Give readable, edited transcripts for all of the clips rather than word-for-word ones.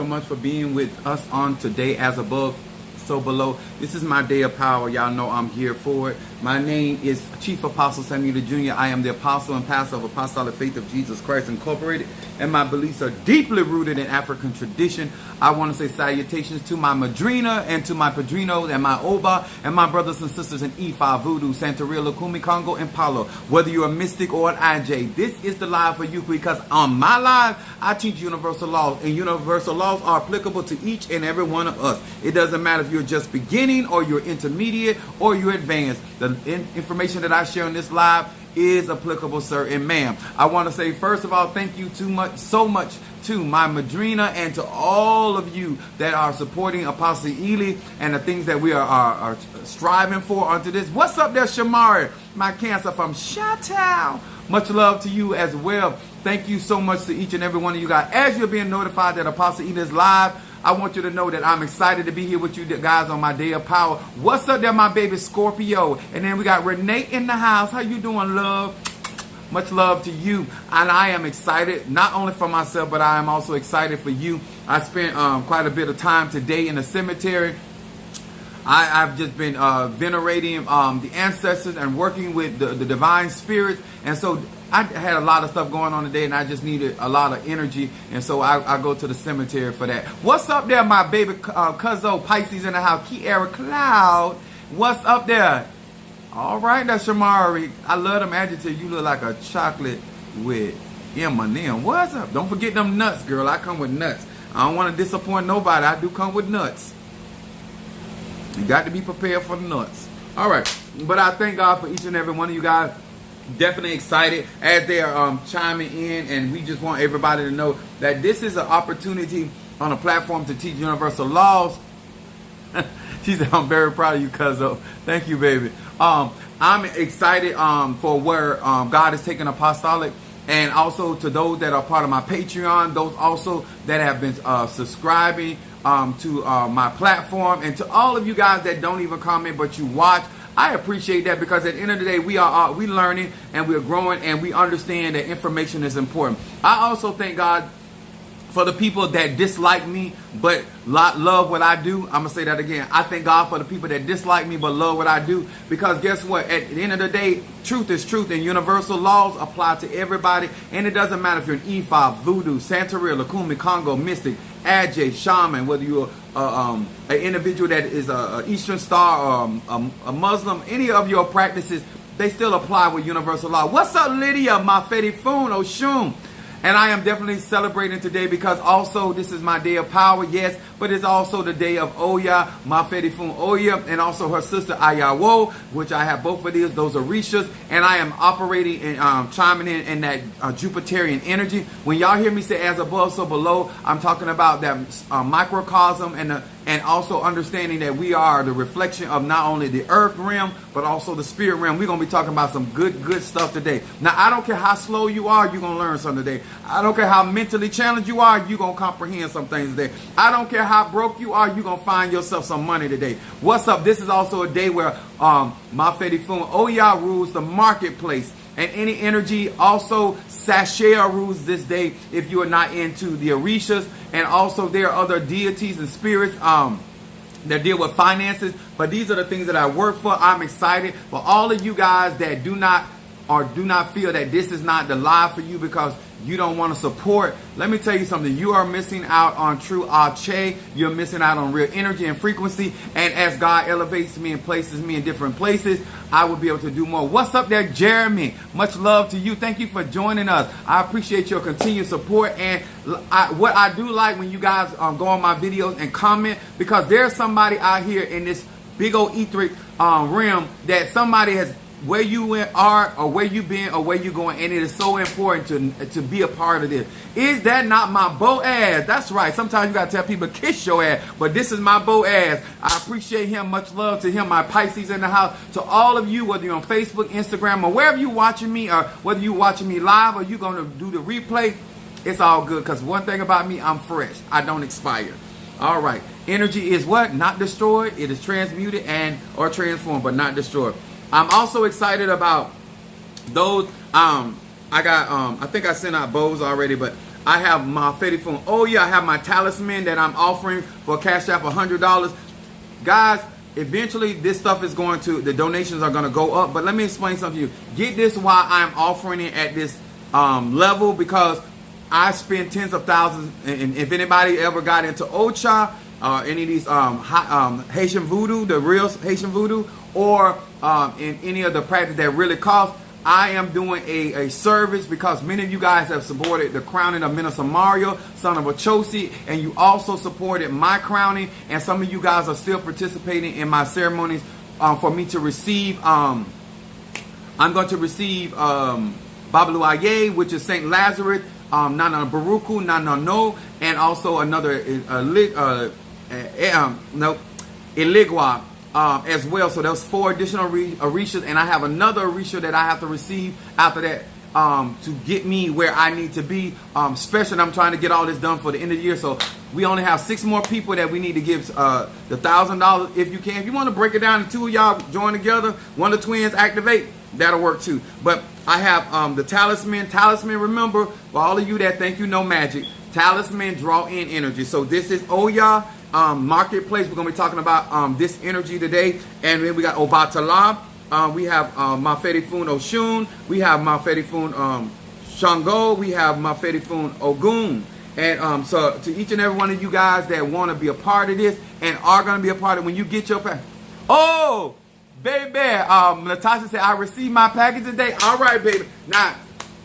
much for being with us on today. As above, so below. This is my day of power. Y'all know I'm here for it. My name is Chief Apostle Samuel Jr. I am the apostle and pastor of Apostolic Faith of Jesus Christ Incorporated, and my beliefs are deeply rooted in African tradition. I want to say salutations to my madrina and to my padrinos and my oba and my brothers and sisters in Ifa, Voodoo, Santeria, Lukumi, Congo, and Palo. Whether you're a mystic or an IJ, this is the live for you, because on my live, I teach universal laws, and universal laws are applicable to each and every one of us. It doesn't matter if you're just beginning or you're intermediate or you're advanced. The information that I share on this live is applicable, sir and ma'am. I want to say, first of all, thank you so much to my madrina and to all of you that are supporting Apostle Ely and the things that we are striving for onto this. What's up there, Shamari, my cancer from Chi-Town? Much love to you as well. Thank you so much to each and every one of you guys. As you're being notified that Apostle Ely is live, I want you to know that I'm excited to be here with you guys on my day of power. What's up there, my baby Scorpio? And then we got Renee in the house. How you doing, love? Much love to you. And I am excited, not only for myself, but I am also excited for you. I spent quite a bit of time today in the cemetery. I've just been venerating the ancestors and working with the divine spirits. And so I had a lot of stuff going on today, and I just needed a lot of energy. And so I go to the cemetery for that. What's up there, my baby Cuzzo Pisces in the house? Kiara Cloud. What's up there? All right, that's Shamari. I love them adjectives. You look like a chocolate with M&M. What's up? Don't forget them nuts, girl. I come with nuts. I don't want to disappoint nobody. I do come with nuts. You got to be prepared for the nuts. All right. But I thank God for each and every one of you guys. Definitely excited as they are chiming in. And we just want everybody to know that this is an opportunity on a platform to teach universal laws. She said, I'm very proud of you, Cuzzo. Thank you, baby. I'm excited for where God is taking Apostolic. And also to those that are part of my Patreon. Those also that have been subscribing to my platform, and to all of you guys that don't even comment but you watch. I appreciate that, because at the end of the day, we learning and we're growing, and we understand that information is important. I also thank God for the people that dislike me but love what I do. I'm going to say that again. I thank God for the people that dislike me but love what I do, because guess what? At the end of the day, truth is truth, and universal laws apply to everybody. And it doesn't matter if you're an Ifa, Voodoo, Santeria, Lukumi, Congo, Mystic, Ajay, Shaman, whether you're an individual that is an Eastern Star or a Muslim, any of your practices, they still apply with universal law. What's up, Lydia, Mafedi Foon, Oshun? And I am definitely celebrating today, because also this is my day of power, yes, but it's also the day of Oya, Mafedi Fun Oya, and also her sister Ayawo, which I have both of these. Those are Rishas, and I am operating and chiming in that Jupiterian energy. When y'all hear me say as above, so below, I'm talking about that microcosm and also understanding that we are the reflection of not only the earth realm, but also the spirit realm. We're going to be talking about some good stuff today. Now, I don't care how slow you are, you're going to learn something today. I don't care how mentally challenged you are, you're going to comprehend some things today. I don't care how broke you are, you're going to find yourself some money today. What's up? This is also a day where Mafedi Fun Oya rules the marketplace. And any energy, also Sashea rules this day if you are not into the Orishas. And also there are other deities and spirits that deal with finances. But these are the things that I work for. I'm excited for all of you guys that do not feel that this is not the live for you because you don't want to support. Let me tell you something. You are missing out on true Ache. You're missing out on real energy and frequency. And as God elevates me and places me in different places, I will be able to do more. What's up there, Jeremy? Much love to you. Thank you for joining us. I appreciate your continued support. And what I do like when you guys go on my videos and comment, because there's somebody out here in this big old etheric realm that somebody has, where you are or where you been or where you going, and it is so important to be a part of this. Is that not my Boaz? That's right. Sometimes you got to tell people kiss your ass, but this is my Boaz. I appreciate him. Much love to him, my Pisces in the house. To all of you, whether you're on Facebook, Instagram, or wherever you're watching me, or whether you're watching me live or you're going to do the replay, it's all good, because one thing about me, I'm fresh. I don't expire. All right. Energy is what? Not destroyed. It is transmuted and or transformed, but not destroyed. I'm also excited about those. I think I sent out bows already, but I have my Fetty Phone. Oh yeah, I have my talisman that I'm offering for Cash App $100. Guys, eventually this stuff is going to, the donations are going to go up. But let me explain something to you. Get this why I'm offering it at this level, because I spend tens of thousands. And if anybody ever got into Ocha, any of these Haitian voodoo, the real Haitian voodoo, or in any of the practice that really costs, I am doing a service because many of you guys have supported the crowning of Minister Mario, son of Achosi, and you also supported my crowning, and some of you guys are still participating in my ceremonies for me to receive. I'm going to receive Babalu Aye, which is Saint Lazarus, Nana Baruku, Nana No, and also another Eligwa. As well. So there's 4 additional Orishas, and I have another Orisha that I have to receive after that to get me where I need to be. Especially, I'm trying to get all this done for the end of the year. So we only have 6 more people that we need to give the $1,000 if you can. If you want to break it down, the 2 of y'all join together, one of the twins activate, that'll work too. But I have the talisman. Talisman, remember, for all of you that think you know magic, talisman draw in energy. So this is Oya. Marketplace. We're going to be talking about this energy today. And then we got Obatala. We have Mafedi Fun Oshun. We have Mafedi Fun Shango. We have Mafedi Fun Ogun. And so to each and every one of you guys that want to be a part of this and are going to be a part of it, when you get your package. Oh, baby. Natasha said, I received my package today. All right, baby. Now,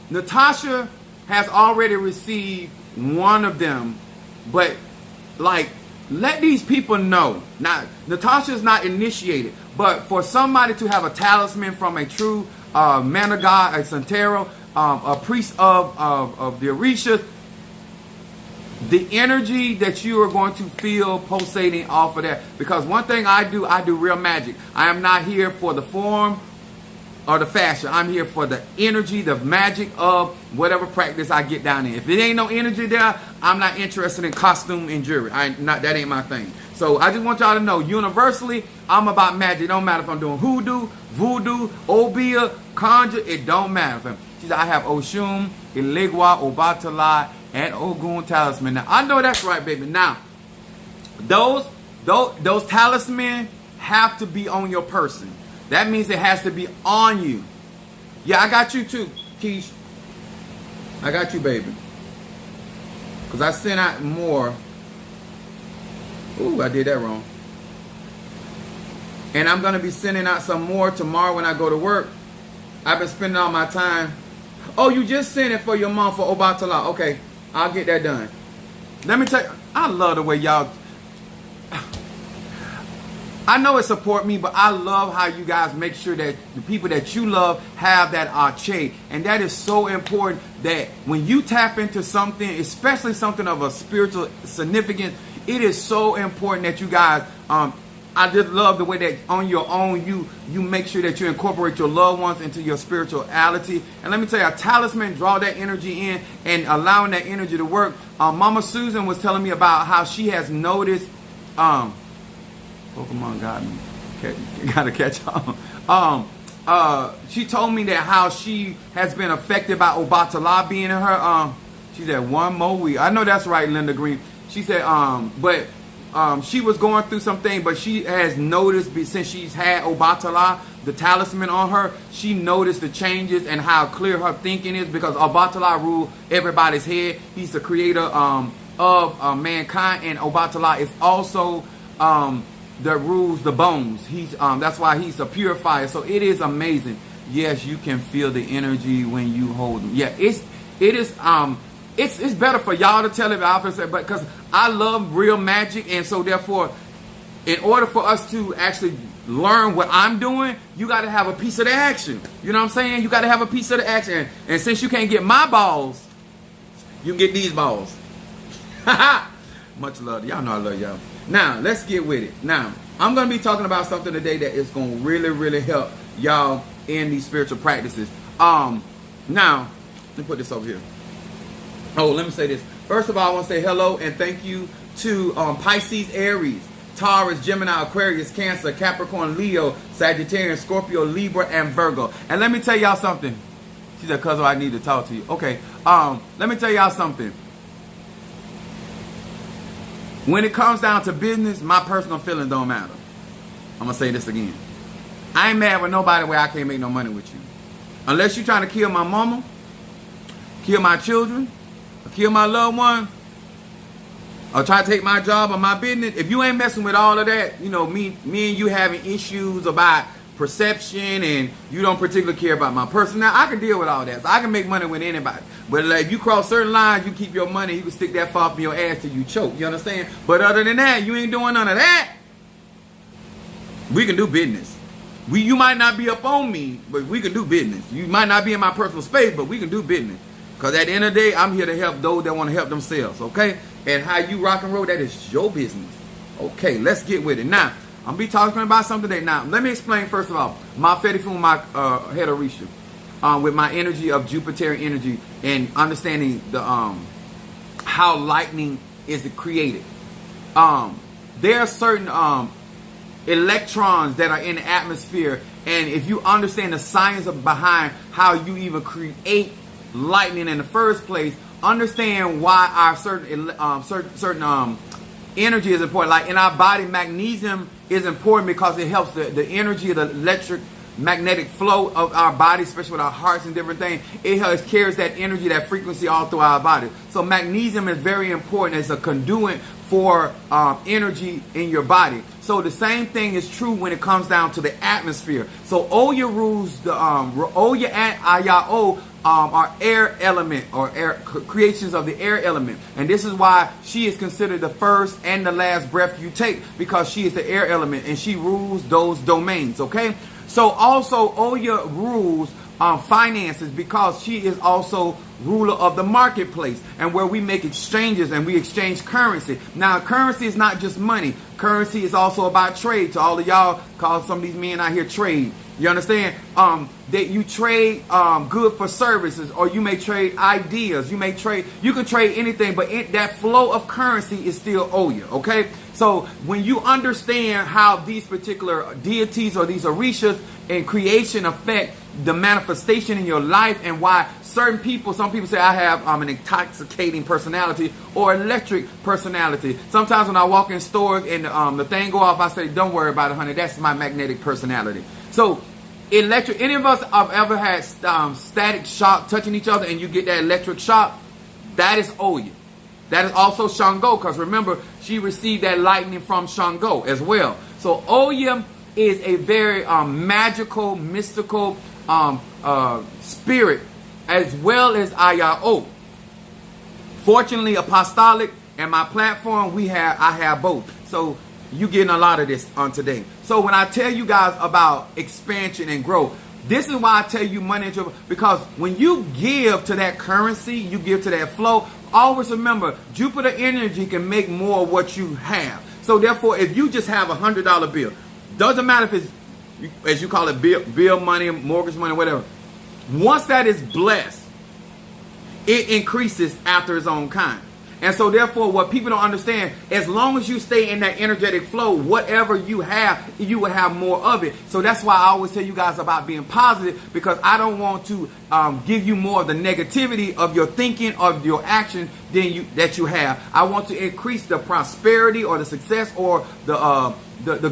Natasha has already received one of them. But, like, let these people know. Now, Natasha's not initiated, but for somebody to have a talisman from a true man of God, a Santero, a priest of the Orishas, the energy that you are going to feel pulsating off of that. Because one thing I do real magic. I am not here for the form or the fashion. I'm here for the energy, the magic of whatever practice I get down in. If it ain't no energy there, I'm not interested in costume and jewelry. That ain't my thing. So I just want y'all to know, universally, I'm about magic. It don't matter if I'm doing hoodoo, voodoo, obia, conjure. It don't matter. She said, I have Oshun, Eligwa, Obatala, and Ogun talisman. Now, I know that's right, baby. Now, those talisman have to be on your person. That means it has to be on you. Yeah, I got you too, Keish. I got you, baby. Because I sent out more. Ooh, I did that wrong. And I'm going to be sending out some more tomorrow when I go to work. I've been spending all my time. Oh, you just sent it for your mom for Obatala. Okay, I'll get that done. Let me tell you, I love the way y'all... I know it support me, but I love how you guys make sure that the people that you love have that arche. And that is so important, that when you tap into something, especially something of a spiritual significance, it is so important that you guys, I just love the way that on your own, you make sure that you incorporate your loved ones into your spirituality. And let me tell you, a talisman draw that energy in and allowing that energy to work. Mama Susan was telling me about how she has noticed, Pokemon got me. Gotta catch on. She told me that how she has been affected by Obatala being in her. She said one more week. I know that's right, Linda Green. She said, but she was going through something, but she has noticed since she's had Obatala, the talisman on her, she noticed the changes and how clear her thinking is, because Obatala rules everybody's head. He's the creator of mankind, and Obatala is also that rules the bones. He's that's why he's a purifier. So it is amazing. Yes, you can feel the energy when you hold them. Yeah, it's better for y'all to tell it, but because I love real magic, and so therefore, in order for us to actually learn what I'm doing, you got to have a piece of the action. You know what I'm saying? You got to have a piece of the action. And since you can't get my balls, you can get these balls. Much love. Y'all know I love y'all. Now, let's get with it. Now, I'm going to be talking about something today that is going to really, really help y'all in these spiritual practices. Now, let me put this over here. Oh, let me say this. First of all, I want to say hello and thank you to Pisces, Aries, Taurus, Gemini, Aquarius, Cancer, Capricorn, Leo, Sagittarius, Scorpio, Libra, and Virgo. And let me tell y'all something. She said, "Cuz I need to talk to you." Okay. Let me tell y'all something. When it comes down to business, my personal feelings don't matter. I'm going to say this again. I ain't mad with nobody where I can't make no money with you. Unless you're trying to kill my mama, kill my children, or kill my loved one, or try to take my job or my business. If you ain't messing with all of that, you know, me and you having issues about perception and you don't particularly care about my person. Now, I can deal with all that. So I can make money with anybody. But like, if you cross certain lines, you keep your money, you can stick that far up in your ass till you choke. You understand? But other than that, you ain't doing none of that. We can do business. You might not be up on me, but we can do business. You might not be in my personal space, but we can do business. Because at the end of the day, I'm here to help those that want to help themselves, okay? And how you rock and roll, that is your business. Okay, let's get with it. Now, I'm going to be talking about something today. Now, let me explain first of all, my Fetty my head of Risha, with my energy of Jupiter energy and understanding the how lightning is created. There are certain electrons that are in the atmosphere, and if you understand the science behind how you even create lightning in the first place, understand why our certain energy is important. Like in our body, magnesium is important because it helps the energy of the electric magnetic flow of our body, especially with our hearts and different things. It carries that energy, that frequency all through our body. So magnesium is very important as a conduit for energy in your body. So the same thing is true when it comes down to the atmosphere. So Oya rules the Oya and Ayao are air element or air creations of the air element, and this is why she is considered the first and the last breath you take, because she is the air element and she rules those domains. Okay, so also Oya rules finances because she is also ruler of the marketplace and where we make exchanges and we exchange currency. Now, currency is not just money. Currency is also about trade. To all of y'all, call some of these men out here trade. You understand? That you trade good for services, or you may trade ideas. You can trade anything, but that flow of currency is still Oya. Okay? So when you understand how these particular deities or these orishas in creation affect the manifestation in your life, and why some people say I have an intoxicating personality or electric personality. Sometimes when I walk in stores and the thing go off, I say, don't worry about it, honey. That's my magnetic personality. So electric, any of us have ever had static shock touching each other and you get that electric shock? That is Oya. That is also Shango, because remember, she received that lightning from Shango as well. So Oya is a very magical, mystical spirit, as well as Ayao. Fortunately, apostolic and my platform, I have both. So you getting a lot of this on today. So when I tell you guys about expansion and growth, this is why I tell you money, because when you give to that currency, you give to that flow, always remember, Jupiter energy can make more of what you have. So therefore, if you just have $100 bill, doesn't matter if it's, as you call it, bill money, mortgage money, whatever. Once that is blessed, it increases after its own kind. And so therefore, what people don't understand, as long as you stay in that energetic flow, whatever you will have more of it. So that's why I always tell you guys about being positive, because I don't want to give you more of the negativity of your thinking, of your action that you have. I want to increase the prosperity or the success or the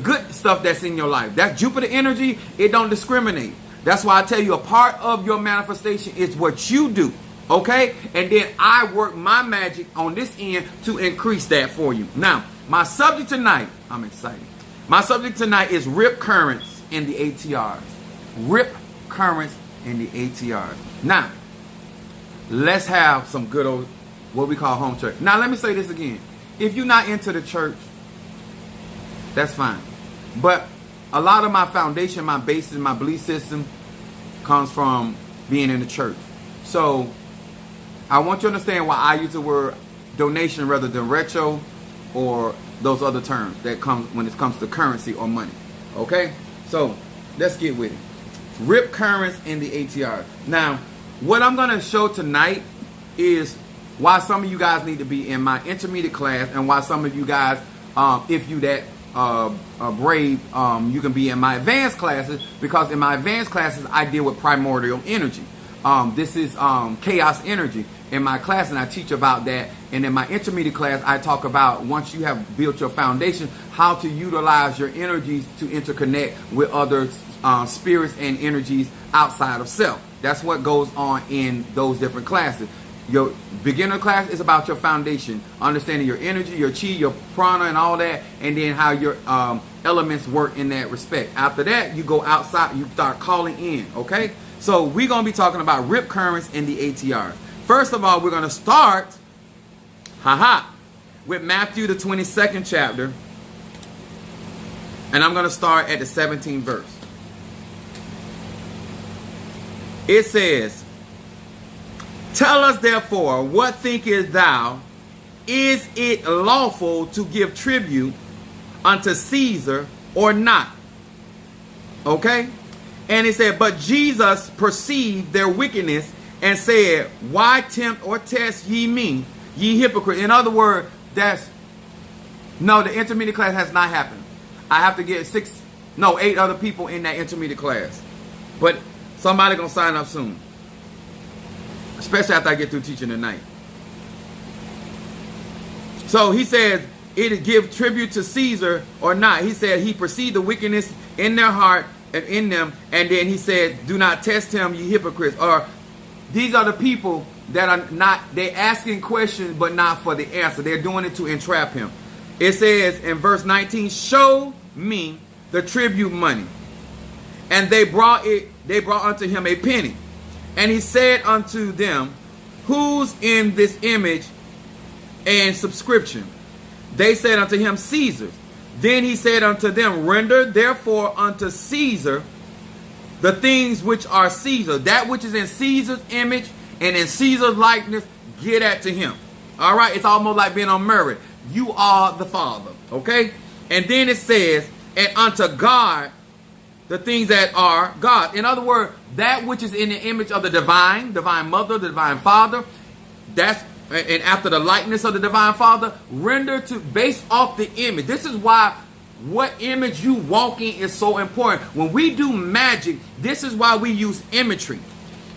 good stuff that's in your life. That Jupiter energy, it don't discriminate. That's why I tell you, a part of your manifestation is what you do. Okay? And then I work my magic on this end to increase that for you. Now, my subject tonight, I'm excited. My subject tonight is rip currents in the ATRs. Rip currents in the ATRs. Now, let's have some good old, what we call home church. Now, let me say this again. If you're not into the church, that's fine. But a lot of my foundation, my basis, my belief system comes from being in the church. So I want you to understand why I use the word donation rather than retro or those other terms that come when it comes to currency or money. Okay? So let's get with it. Rip currents in the ATR. Now, what I'm going to show tonight is why some of you guys need to be in my intermediate class, and why some of you guys, if you that brave, you can be in my advanced classes, because in my advanced classes I deal with primordial energy. This is chaos energy, in my class, and I teach about that. And in my intermediate class, I talk about, once you have built your foundation, how to utilize your energies to interconnect with other spirits and energies outside of self. That's what goes on in those different classes. Your beginner class is about your foundation, understanding your energy, your chi, your prana, and all that, and then how your elements work in that respect. After that, you go outside, you start calling in, okay? So we're going to be talking about rip currents in the ATRs. First of all, we're going to start, with Matthew, the 22nd chapter, and I'm going to start at the 17th verse. It says, "Tell us therefore, what thinkest thou? Is it lawful to give tribute unto Caesar or not?" Okay? And it said, "But Jesus perceived their wickedness and said, Why tempt or test ye me, ye hypocrite?" In other words, no, the intermediate class has not happened. I have to get 8 other people in that intermediate class. But somebody gonna sign up soon. Especially after I get through teaching tonight. So he says, "It give tribute to Caesar or not." He said he perceived the wickedness in their heart and in them. And then he said, "Do not test him, ye hypocrites." Or these are the people that are not, they're asking questions but not for the answer. They're doing it to entrap him. It says in verse 19, "Show me the tribute money." And they brought unto him a penny. And he said unto them, "Whose in this image and subscription?" They said unto him, "Caesar's." Then he said unto them, "Render therefore unto Caesar the things which are Caesar." That which is in Caesar's image and in Caesar's likeness, get at to him. All right, it's almost like being on Murray. You are the Father, okay? And then it says, "And unto God the things that are God." In other words, that which is in the image of the divine mother, the divine father, and after the likeness of the divine father, render to, based off the image. This is why what image you walk in is so important. When we do magic, this is why we use imagery.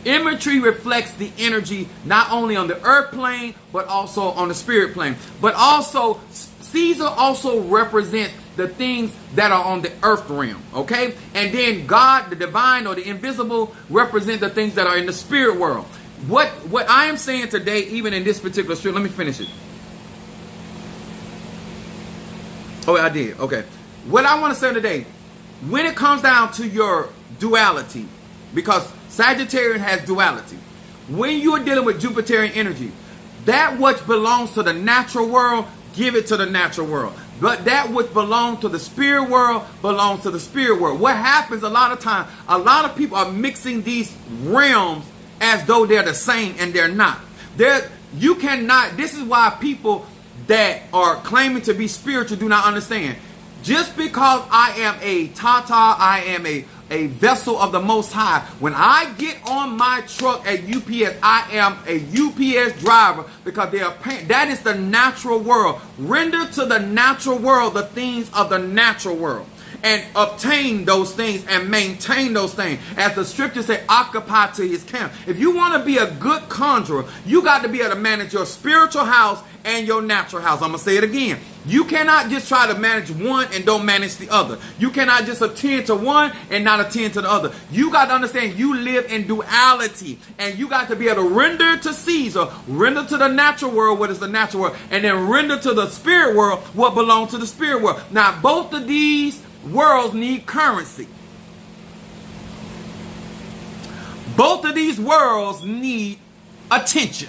Imagery reflects the energy not only on the earth plane, but also on the spirit plane. But also, Caesar also represents the things that are on the earth realm, okay? And then God, the divine or the invisible, represent the things that are in the spirit world. What I am saying today, even in this particular stream, let me finish it. Oh, I did. Okay. What I want to say today, when it comes down to your duality, because Sagittarian has duality. When you are dealing with Jupiterian energy, that which belongs to the natural world, give it to the natural world. But that which belongs to the spirit world belongs to the spirit world. What happens a lot of times, a lot of people are mixing these realms as though they're the same, and they're not. You cannot, this is why people that are claiming to be spiritual do not understand. Just because I am a Tata, I am a vessel of the Most High. When I get on my truck at UPS, I am a UPS driver because they are paying. That is the natural world. Render to the natural world the things of the natural world, and obtain those things and maintain those things. As the scripture said, occupy to his camp. If you want to be a good conjurer, you got to be able to manage your spiritual house and your natural house. I'm going to say it again. You cannot just try to manage one and don't manage the other. You cannot just attend to one and not attend to the other. You got to understand you live in duality, and you got to be able to render to Caesar, render to the natural world what is the natural world, and then render to the spirit world what belongs to the spirit world. Now, both of these worlds need currency. Both of these worlds need attention.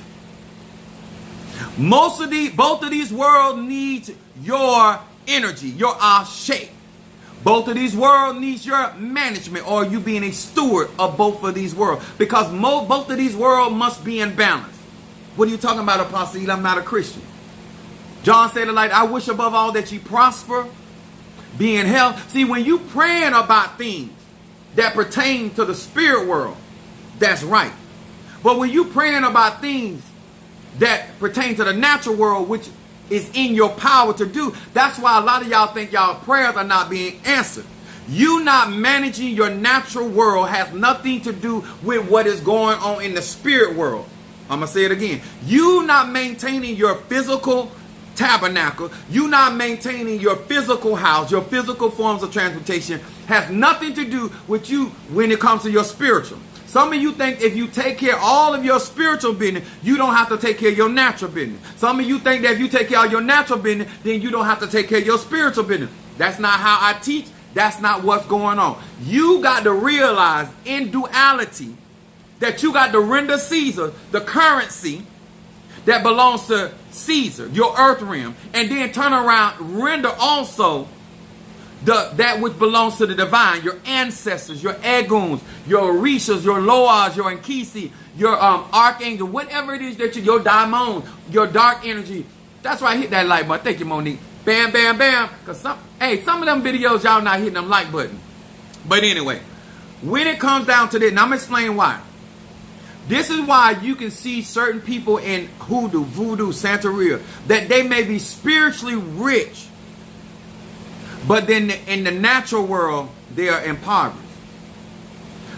Both of these worlds need your energy, your shape. Both of these worlds need your management, or you being a steward of both of these worlds, because both of these worlds must be in balance. What are you talking about, Apostle? I'm not a Christian. John said it like, "I wish above all that ye prosper, be in health." See, when you praying about things that pertain to the spirit world, that's right. But when you praying about things that pertain to the natural world, which is in your power to do, that's why a lot of y'all think y'all prayers are not being answered. You not managing your natural world has nothing to do with what is going on in the spirit world. I'm going to say it again. You not maintaining your physical tabernacle, you not maintaining your physical house, your physical forms of transportation has nothing to do with you when it comes to your spiritual. Some of you think if you take care of all of your spiritual business, you don't have to take care of your natural business. Some of you think that if you take care of your natural business, then you don't have to take care of your spiritual business. That's not how I teach. That's not what's going on. You got to realize in duality that you got to render Caesar the currency that belongs to Caesar, your earth realm, and then turn around, render also that which belongs to the divine, your ancestors, your Eguns, your Orishas, your Loas, your Nkisi, your archangel, whatever it is that your daimon, your dark energy. That's why I hit that like button. Thank you, Monique. Bam, bam, bam. Because some of them videos, y'all not hitting them like button. But anyway, when it comes down to this, and I'm going to explain why. This is why you can see certain people in hoodoo, voodoo, Santeria, that they may be spiritually rich, but then in the natural world, they are impoverished.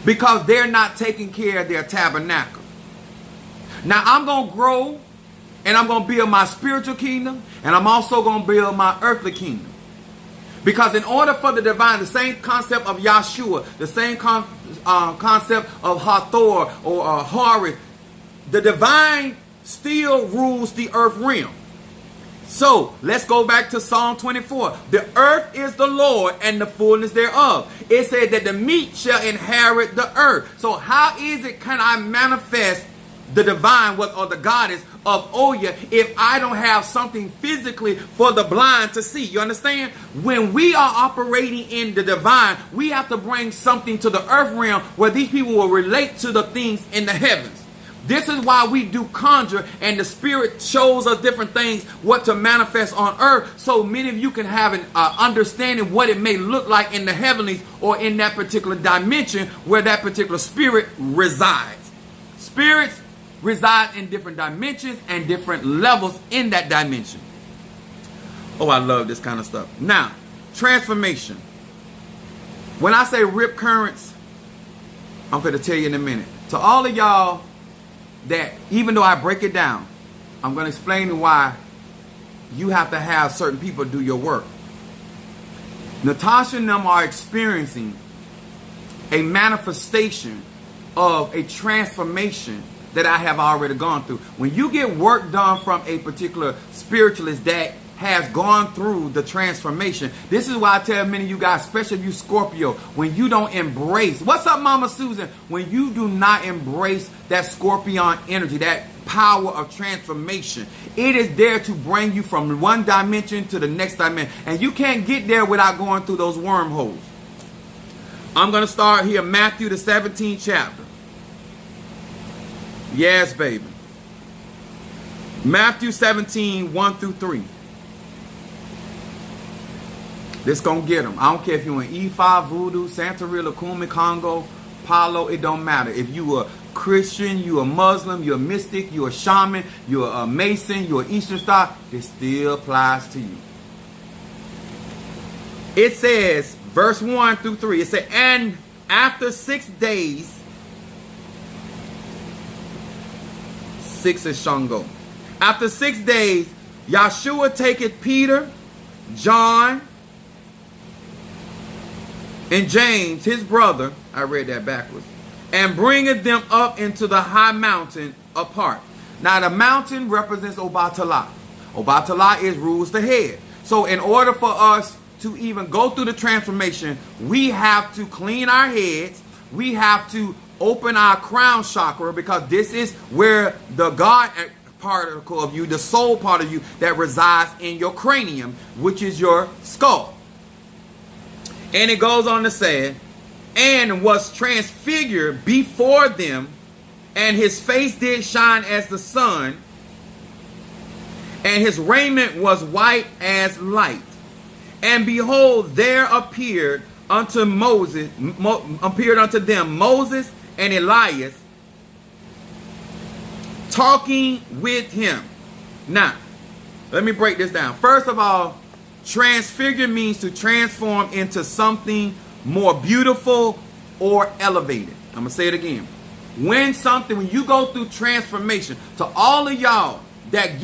Because they're not taking care of their tabernacle. Now, I'm going to grow, and I'm going to build my spiritual kingdom, and I'm also going to build my earthly kingdom. Because in order for the divine, the same concept of Yahshua, the same concept of Hathor or Horus, the divine still rules the earth realm. So, let's go back to Psalm 24. The earth is the Lord and the fullness thereof. It said that the meek shall inherit the earth. So, how is it can I manifest the divine or the goddess of Oya if I don't have something physically for the blind to see? You understand? When we are operating in the divine, we have to bring something to the earth realm where these people will relate to the things in the heavens. This is why we do conjure, and the spirit shows us different things, what to manifest on earth, so many of you can have an understanding what it may look like in the heavenlies or in that particular dimension where that particular spirit resides. Spirits reside in different dimensions and different levels in that dimension. Oh, I love this kind of stuff. Now, transformation. When I say rip currents, I'm going to tell you in a minute. To all of y'all that even though I break it down, I'm going to explain why you have to have certain people do your work. Natasha and them are experiencing a manifestation of a transformation that I have already gone through. When you get work done from a particular spiritualist that has gone through the transformation, this is why I tell many of you guys, especially you Scorpio, when you don't embrace, what's up Mama Susan? When you do not embrace that Scorpion energy, that power of transformation, it is there to bring you from one dimension to the next dimension. And you can't get there without going through those wormholes. I'm going to start here, Matthew the 17th chapter. Yes, baby. Matthew 17, 1 through 3. This gonna get them. I don't care if you're in E5, Voodoo, Santeria, Lakumi, Congo, Palo, it don't matter. If you a Christian, you a Muslim, you're a mystic, you're a shaman, you're a Mason, you're an Eastern Star, it still applies to you. It says, verse 1 through 3, it says, and after 6 days, 6 is Shango. After 6 days, Yahshua taketh Peter, John, and James, his brother, I read that backwards, and bringeth them up into the high mountain apart. Now the mountain represents Obatala. Obatala rules the head. So in order for us to even go through the transformation, we have to clean our heads. We have to open our crown chakra, because this is where the God particle of you, the soul part of you that resides in your cranium, which is your skull. And it goes on to say, and was transfigured before them, and his face did shine as the sun, and his raiment was white as light. And behold, there appeared unto them Moses and Elias, talking with him. Now, let me break this down. First of all, transfigure means to transform into something more beautiful or elevated. I'm going to say it again. When you go through transformation, to all of y'all that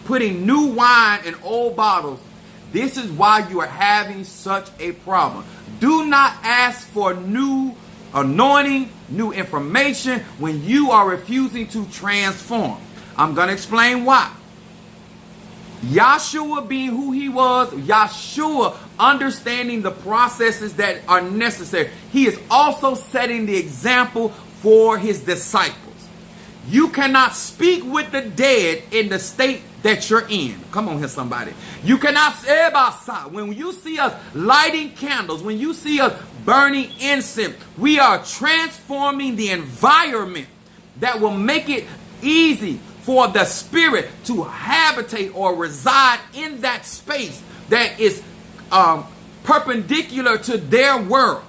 putting new wine in old bottles, this is why you are having such a problem. Do not ask for new anointing, new information when you are refusing to transform. I'm going to explain why. Yahshua being who he was, Yahshua understanding the processes that are necessary. He is also setting the example for his disciples. You cannot speak with the dead in the state that you're in. Come on here, somebody. You cannot say about when you see us lighting candles, when you see us burning incense, we are transforming the environment that will make it easy for the spirit to habitate or reside in that space that is perpendicular to their world.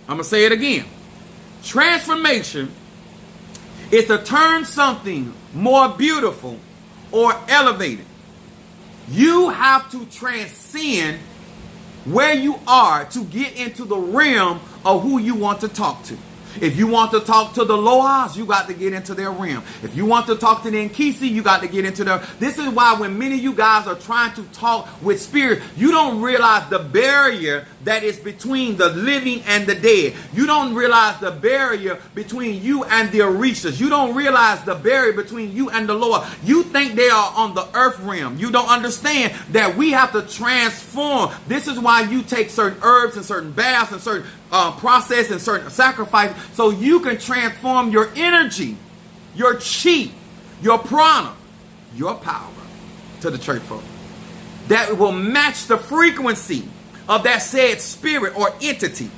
I'm going to say it again. Transformation is to turn something more beautiful or elevated. You have to transcend where you are to get into the realm of who you want to talk to. If you want to talk to the Loas, you got to get into their realm. If you want to talk to the Nkisi, you got to get into their... This is why when many of you guys are trying to talk with spirit, you don't realize the barrier that is between the living and the dead. You don't realize the barrier between you and the Orishas. You don't realize the barrier between you and the Loa. You think they are on the earth realm. You don't understand that we have to transform. This is why you take certain herbs and certain baths and certain process and certain sacrifice, so you can transform your energy, your chi, your prana, your power to the church folk. That will match the frequency of that said spirit or entity.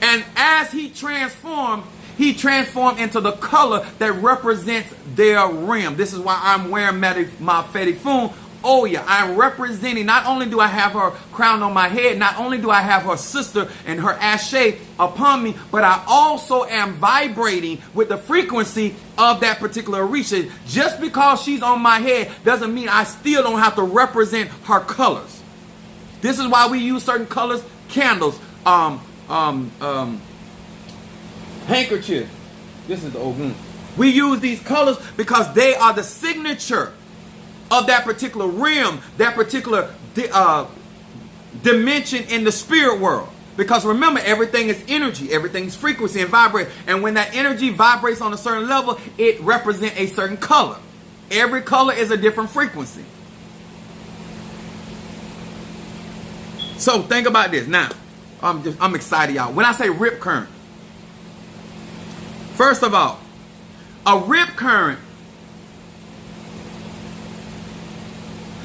And as he transformed into the color that represents their realm. This is why I'm wearing my Fedifun. Oh yeah, I'm representing, not only do I have her crown on my head, not only do I have her sister and her ashe upon me, but I also am vibrating with the frequency of that particular Orisha. Just because she's on my head doesn't mean I still don't have to represent her colors. This is why we use certain colors, candles, handkerchief. This is the Ogun. We use these colors because they are the signature of that particular realm, that particular dimension in the spirit world. Because remember, everything is energy, everything's frequency and vibrate. And when that energy vibrates on a certain level, it represents a certain color. Every color is a different frequency. So think about this. Now, I'm excited, y'all. When I say rip current, first of all, a rip current,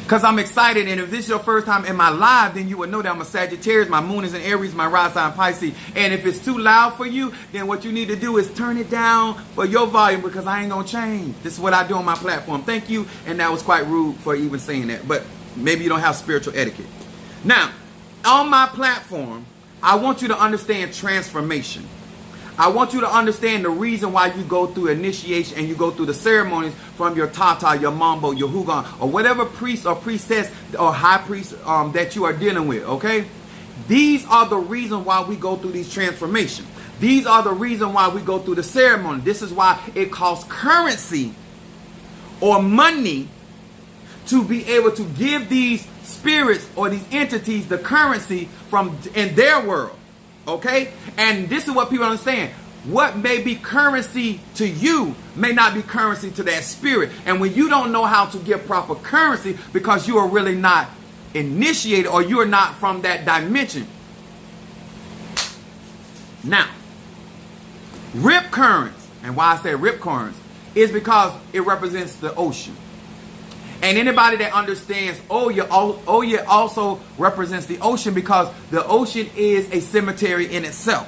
because I'm excited, and if this is your first time in my live, then you would know that I'm a Sagittarius. My moon is in Aries, my rising sign Pisces. And if it's too loud for you, then what you need to do is turn it down for your volume, because I ain't going to change. This is what I do on my platform. Thank you. And that was quite rude for even saying that. But maybe you don't have spiritual etiquette. Now, on my platform, I want you to understand transformation. I want you to understand the reason why you go through initiation and you go through the ceremonies from your Tata, your Mambo, your Hugon, or whatever priest or priestess or high priest that you are dealing with, okay? These are the reason why we go through these transformations. These are the reason why we go through the ceremony. This is why it costs currency or money to be able to give these spirits or these entities the currency from in their world. Okay? And this is what people understand. What may be currency to you may not be currency to that spirit. And when you don't know how to give proper currency because you are really not initiated or you are not from that dimension. Now, rip currents, and why I say rip currents, is because it represents the ocean. And anybody that understands Oya also represents the ocean, because the ocean is a cemetery in itself.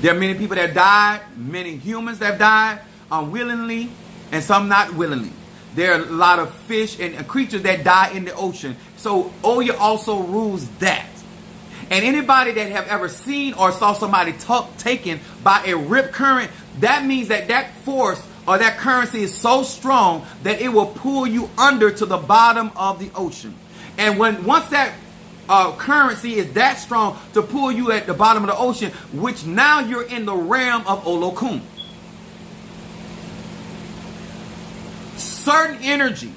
There are many people that died, many humans that have died unwillingly, and some not willingly. There are a lot of fish and creatures that die in the ocean. So Oya also rules that. And anybody that have ever seen or saw somebody taken by a rip current, that means that that force or that currency is so strong that it will pull you under to the bottom of the ocean. And once that currency is that strong to pull you at the bottom of the ocean, which now you're in the realm of Olokun. Certain energy,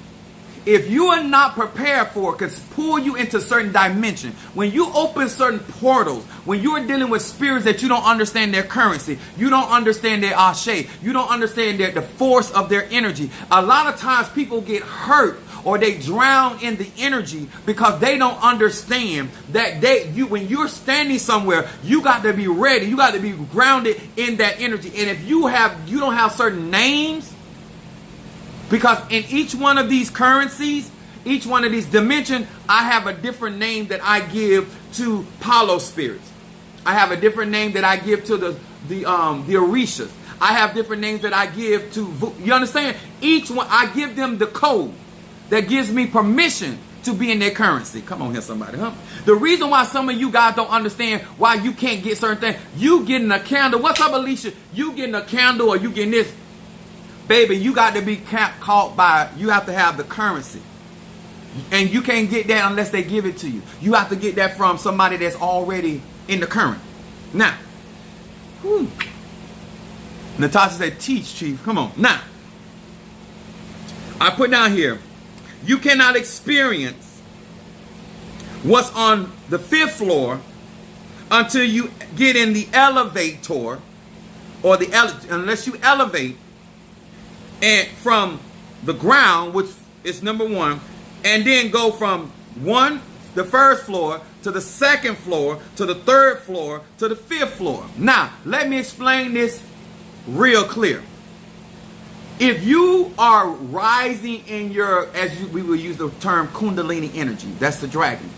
if you are not prepared for it, can pull you into certain dimension. When you open certain portals, when you are dealing with spirits that you don't understand their currency, you don't understand their ashe, you don't understand the force of their energy. A lot of times people get hurt or they drown in the energy because they don't understand that when you're standing somewhere, you got to be ready. You got to be grounded in that energy. And if you don't have certain names, because in each one of these currencies, each one of these dimensions, I have a different name that I give to Palo spirits. I have a different name that I give to the Orishas. I have different names that I give to, you understand? Each one, I give them the code that gives me permission to be in their currency. Come on here, somebody, huh? The reason why some of you guys don't understand why you can't get certain things, you getting a candle. What's up, Alicia? You getting a candle or you getting this? Baby, you got to be caught by, you have to have the currency. And you can't get that unless they give it to you. You have to get that from somebody that's already in the current. Now, Natasha said, teach, Chief. Come on. Now, I put down here, you cannot experience what's on the 5th floor until you get in the elevator, or unless you elevate and from the ground, which is number 1, and then go from the 1st floor to the 2nd floor to the 3rd floor to the 5th floor. Now, let me explain this real clear. If you are rising in your, we will use the term Kundalini energy, that's the dragon.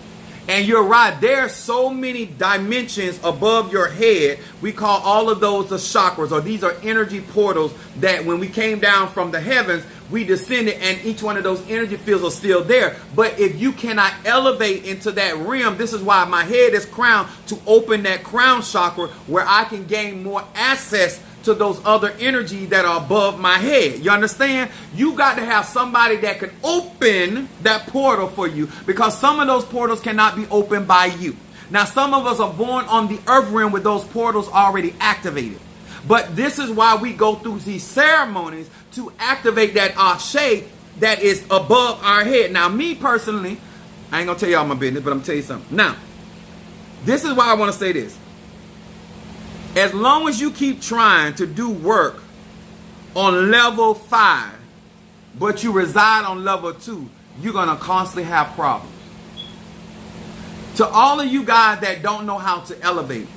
And you're right, there are so many dimensions above your head. We call all of those the chakras, or these are energy portals that when we came down from the heavens, we descended, and each one of those energy fields are still there. But if you cannot elevate into that realm, this is why my head is crowned, to open that crown chakra where I can gain more access to those other energies that are above my head. You understand? You got to have somebody that can open that portal for you, because some of those portals cannot be opened by you. Now, some of us are born on the earth realm with those portals already activated. But this is why we go through these ceremonies to activate that ashe that is above our head. Now, me personally, I ain't going to tell y'all my business, but I'm going to tell you something. Now, this is why I want to say this. As long as you keep trying to do work on level 5, but you reside on level 2, you're going to constantly have problems. To all of you guys that don't know how to elevate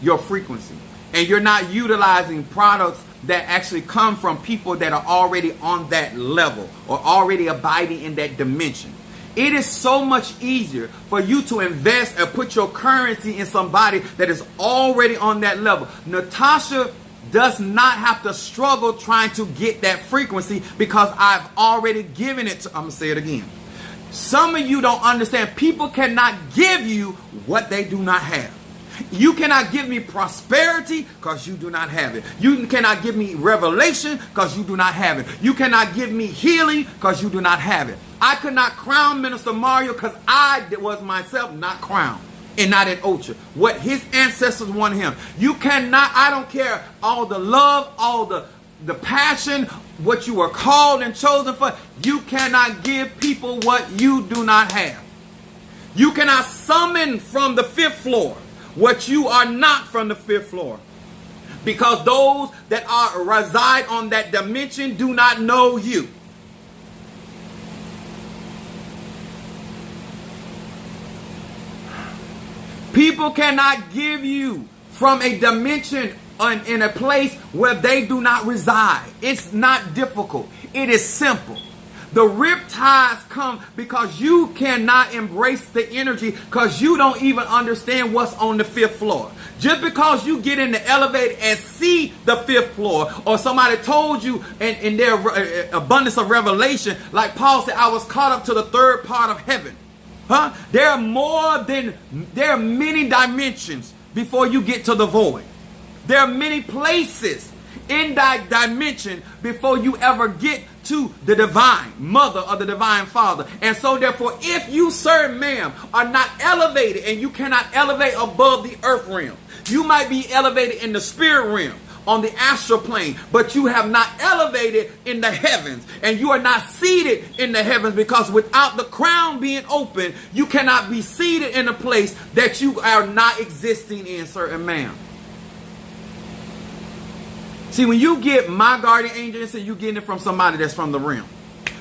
your frequency, and you're not utilizing products that actually come from people that are already on that level or already abiding in that dimension, it is so much easier for you to invest and put your currency in somebody that is already on that level. Natasha does not have to struggle trying to get that frequency, because I've already given it to, I'm going to say it again. Some of you don't understand. People cannot give you what they do not have. You cannot give me prosperity because you do not have it. You cannot give me revelation because you do not have it. You cannot give me healing because you do not have it. I could not crown Minister Mario because I was myself not crowned and not in Ocha. What his ancestors wanted him. You cannot, I don't care all the love, all the passion, what you were called and chosen for. You cannot give people what you do not have. You cannot summon from the 5th floor what you are not from the 5th floor, because those that reside on that dimension do not know you. People cannot give you from a dimension in a place where they do not reside. It's not difficult. It is simple. The riptides come because you cannot embrace the energy, because you don't even understand what's on the 5th floor. Just because you get in the elevator and see the 5th floor, or somebody told you in their abundance of revelation, like Paul said, I was caught up to the 3rd part of heaven. Huh? There are many dimensions before you get to the void. There are many places in that dimension before you ever get to the divine mother of the divine father. And so therefore, if you, sir, ma'am, are not elevated, and you cannot elevate above the earth realm, you might be elevated in the spirit realm, on the astral plane, but you have not elevated in the heavens, and you are not seated in the heavens, because without the crown being open, you cannot be seated in a place that you are not existing in, sir and ma'am. See, when you get my guardian angel, you're getting it from somebody that's from the realm.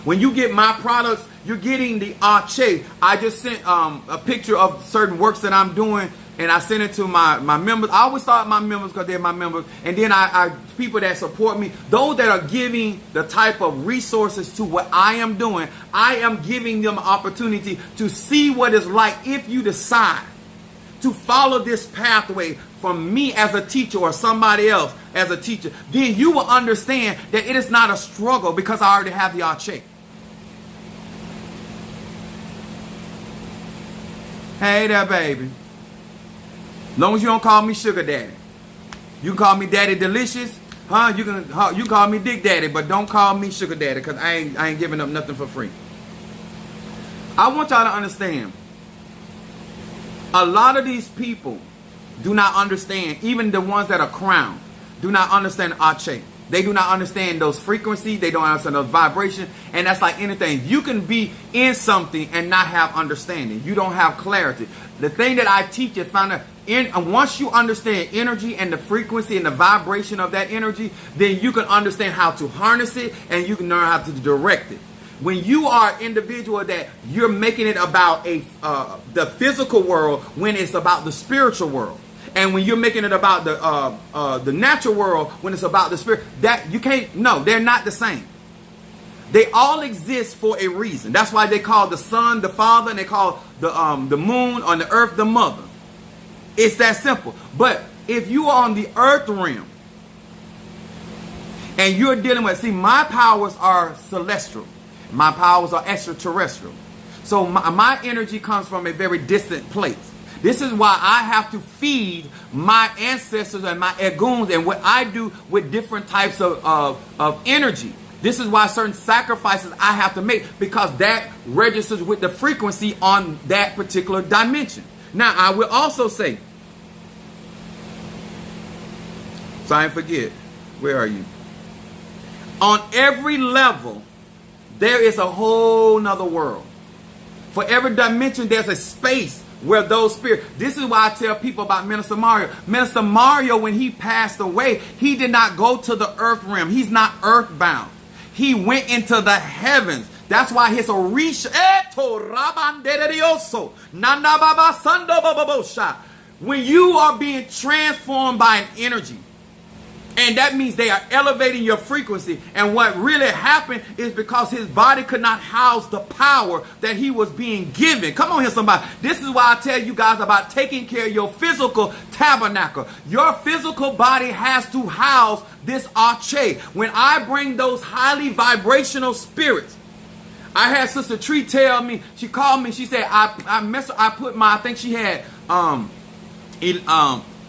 When you get my products, you're getting the Ache. I just sent a picture of certain works that I'm doing, and I sent it to my members. I always start my members because they're my members. And then I people that support me, those that are giving the type of resources to what I am doing, I am giving them an opportunity to see what it's like if you decide to follow this pathway from me as a teacher or somebody else as a teacher. Then you will understand that it is not a struggle, because I already have the Ache. Hey there, baby. Long as you don't call me sugar daddy. You can call me daddy delicious, huh? You can call me dick daddy, but don't call me sugar daddy, because I ain't giving up nothing for free. I want y'all to understand, a lot of these people do not understand, even the ones that are crowned, do not understand Ache. They do not understand those frequencies. They don't understand those vibrations. And that's like anything. You can be in something and not have understanding. You don't have clarity. The thing that I teach is find out, once you understand energy and the frequency and the vibration of that energy, then you can understand how to harness it, and you can learn how to direct it. When you are an individual that you're making it about the physical world, when it's about the spiritual world, and when you're making it about the natural world, when it's about the spirit, that you can't. No, they're not the same. They all exist for a reason. That's why they call the sun the father, and they call the moon on the earth the mother. It's that simple. But if you are on the earth realm and you're dealing with, see, my powers are celestial. My powers are extraterrestrial. So my energy comes from a very distant place. This is why I have to feed my ancestors and my eguns and what I do with different types of energy. This is why certain sacrifices I have to make, because that registers with the frequency on that particular dimension. Now, I will also say, so I forget, where are you? On every level, there is a whole nother world. For every dimension, there's a space where those spirits. This is why I tell people about Minister Mario. Minister Mario, when he passed away, he did not go to the earth realm. He's not earthbound. He went into the heavens. That's why his Orisha, when you are being transformed by an energy, and that means they are elevating your frequency. And what really happened is because his body could not house the power that he was being given. Come on here, somebody. This is why I tell you guys about taking care of your physical tabernacle. Your physical body has to house this Ache. When I bring those highly vibrational spirits, I had Sister Tree tell me, she called me, she said, I put my, I think she had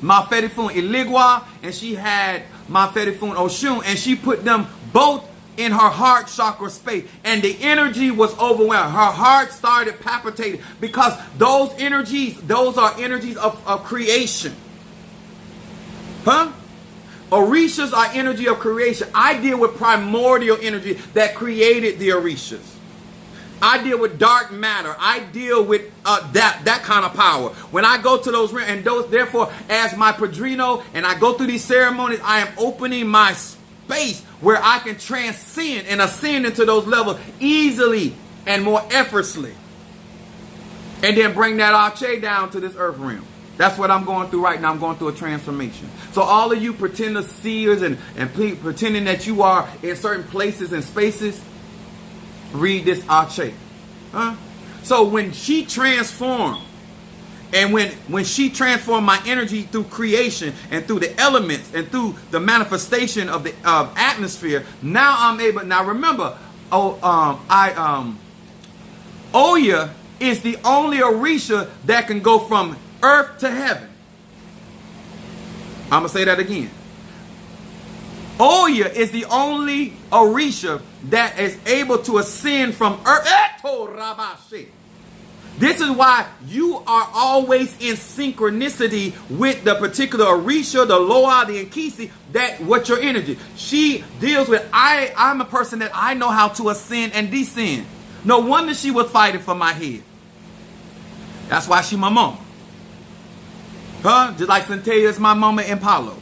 Mafedifun Iligua, and she had Mafedifun Oshun, and she put them both in her heart chakra space, and the energy was overwhelmed. Her heart started palpitating, because those energies, those are energies of creation. Huh? Orishas are energy of creation. I deal with primordial energy that created the Orishas. I deal with dark matter. I deal with that kind of power. When I go to those, and those, therefore, as my padrino, and I go through these ceremonies, I am opening my space where I can transcend and ascend into those levels easily and more effortlessly. And then bring that Ache down to this earth realm. That's what I'm going through right now. I'm going through a transformation. So all of you pretender seers and pretending that you are in certain places and spaces, read this Ache. Huh? So when she transformed, and when she transformed my energy through creation and through the elements and through the manifestation of the atmosphere, now I'm able. Now remember, Oya is the only Orisha that can go from earth to heaven. I'm gonna say that again. Oya is the only Orisha that is able to ascend from earth. This is why you are always in synchronicity with the particular Orisha, the Loa, the Nkisi, that what your energy. She deals with, I'm a person that I know how to ascend and descend. No wonder she was fighting for my head. That's why she my mama. Huh? Just like Centella is my mama and Paulo.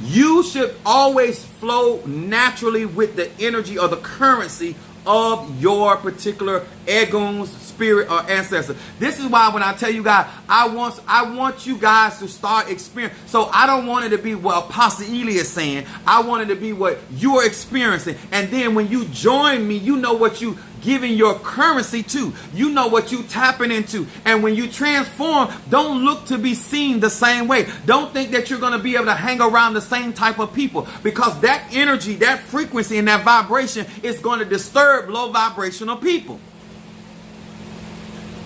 You should always flow naturally with the energy or the currency of your particular egon's spirit or ancestor. This is why when I tell you guys, I want you guys to start experiencing. So I don't want it to be what Apostle Eli is saying. I want it to be what you're experiencing. And then when you join me, you know what you giving your currency to. You know what you tapping into. And when you transform, don't look to be seen the same way. Don't think that you're going to be able to hang around the same type of people, because that energy, that frequency, and that vibration is going to disturb low vibrational people.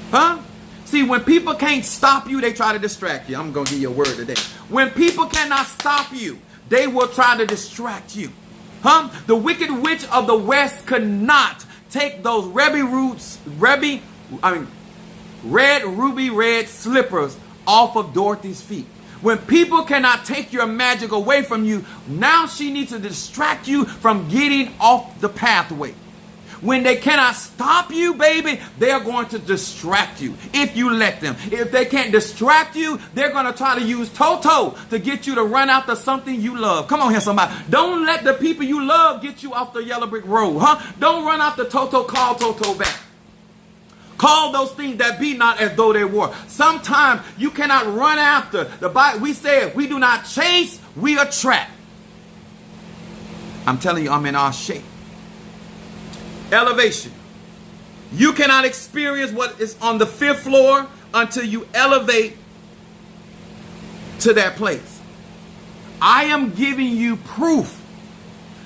Huh? See, when people can't stop you, they try to distract you. I'm going to give you a word today. When people cannot stop you, they will try to distract you. Huh? The Wicked Witch of the West could not take those red ruby red slippers off of Dorothy's feet. When people cannot take your magic away from you, now she needs to distract you from getting off the pathway. When they cannot stop you, baby, they are going to distract you if you let them. If they can't distract you, they're going to try to use Toto to get you to run after something you love. Come on here, somebody. Don't let the people you love get you off the yellow brick road, huh? Don't run after Toto. Call Toto back. Call those things that be not as though they were. Sometimes you cannot run after. The Bible, we said we do not chase, we attract. I'm telling you, I'm in our shape. Elevation. You cannot experience what is on the 5th floor until you elevate to that place. I am giving you proof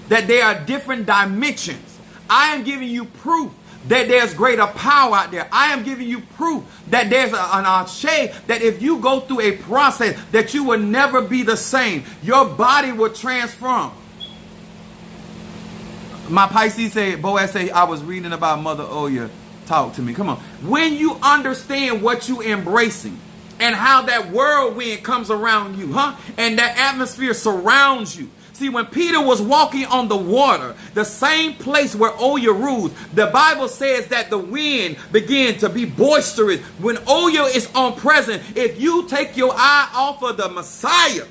that there are different dimensions. I am giving you proof that there's greater power out there. I am giving you proof that there's an ashe, that if you go through a process, that you will never be the same. Your body will transform. My Pisces said, Boaz said, I was reading about Mother Oya. Talk to me. Come on. When you understand what you embracing and how that whirlwind comes around you, huh? And that atmosphere surrounds you. See, when Peter was walking on the water, the same place where Oya rules, the Bible says that the wind began to be boisterous. When Oya is on present, if you take your eye off of the Messiah,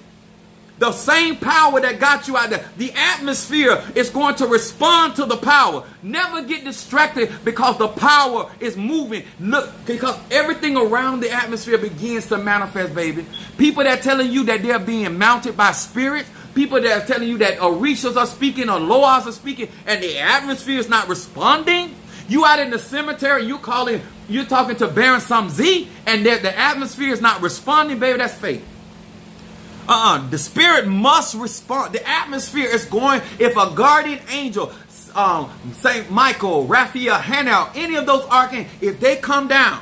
the same power that got you out there, the atmosphere is going to respond to the power. Never get distracted because the power is moving. Look, because everything around the atmosphere begins to manifest, baby. People that are telling you that they're being mounted by spirits, people that are telling you that Orishas are speaking or Loas are speaking, and the atmosphere is not responding. You out in the cemetery, you're talking to Baron Samzi, and the atmosphere is not responding, baby. That's fake. The spirit must respond. The atmosphere is going. If a guardian angel, Saint Michael, Raphael, Haniel, any of those archangels, if they come down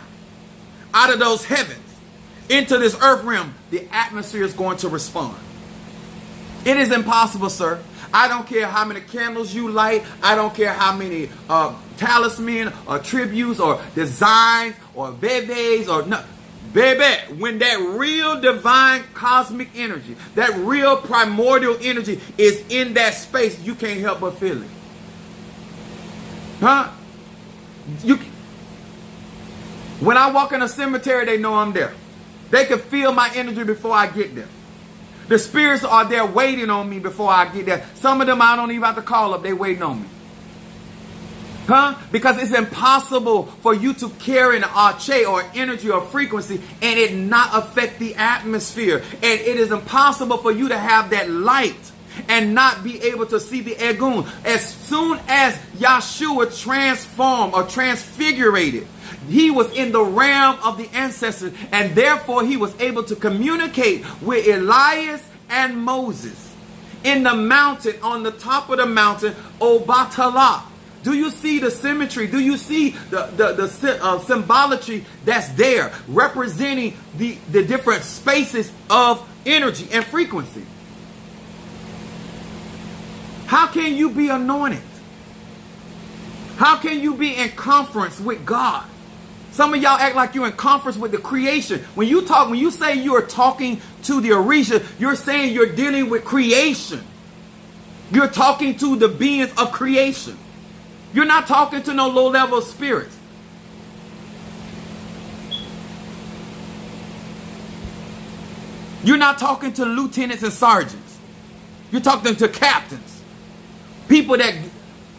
out of those heavens into this earth realm, the atmosphere is going to respond. It is impossible, sir. I don't care how many candles you light. I don't care how many talisman or tributes or designs or veves or no. Baby, when that real divine cosmic energy, that real primordial energy is in that space, you can't help but feel it. Huh? When I walk in a cemetery, they know I'm there. They can feel my energy before I get there. The spirits are there waiting on me before I get there. Some of them I don't even have to call up. They waiting on me. Huh? Because it's impossible for you to carry an arche or energy or frequency and it not affect the atmosphere. And it is impossible for you to have that light and not be able to see the Egun. As soon as Yahshua transformed or transfigurated, he was in the realm of the ancestors, and therefore he was able to communicate with Elias and Moses in the mountain, on the top of the mountain, Obatala. Do you see the symmetry? Do you see the symbolatry that's there, representing the different spaces of energy and frequency? How can you be anointed? How can you be in conference with God? Some of y'all act like you're in conference with the creation. When you say you are talking to the Orisha, you're saying you're dealing with creation. You're talking to the beings of creation. You're not talking to no low-level spirits. You're not talking to lieutenants and sergeants. You're talking to captains. People that,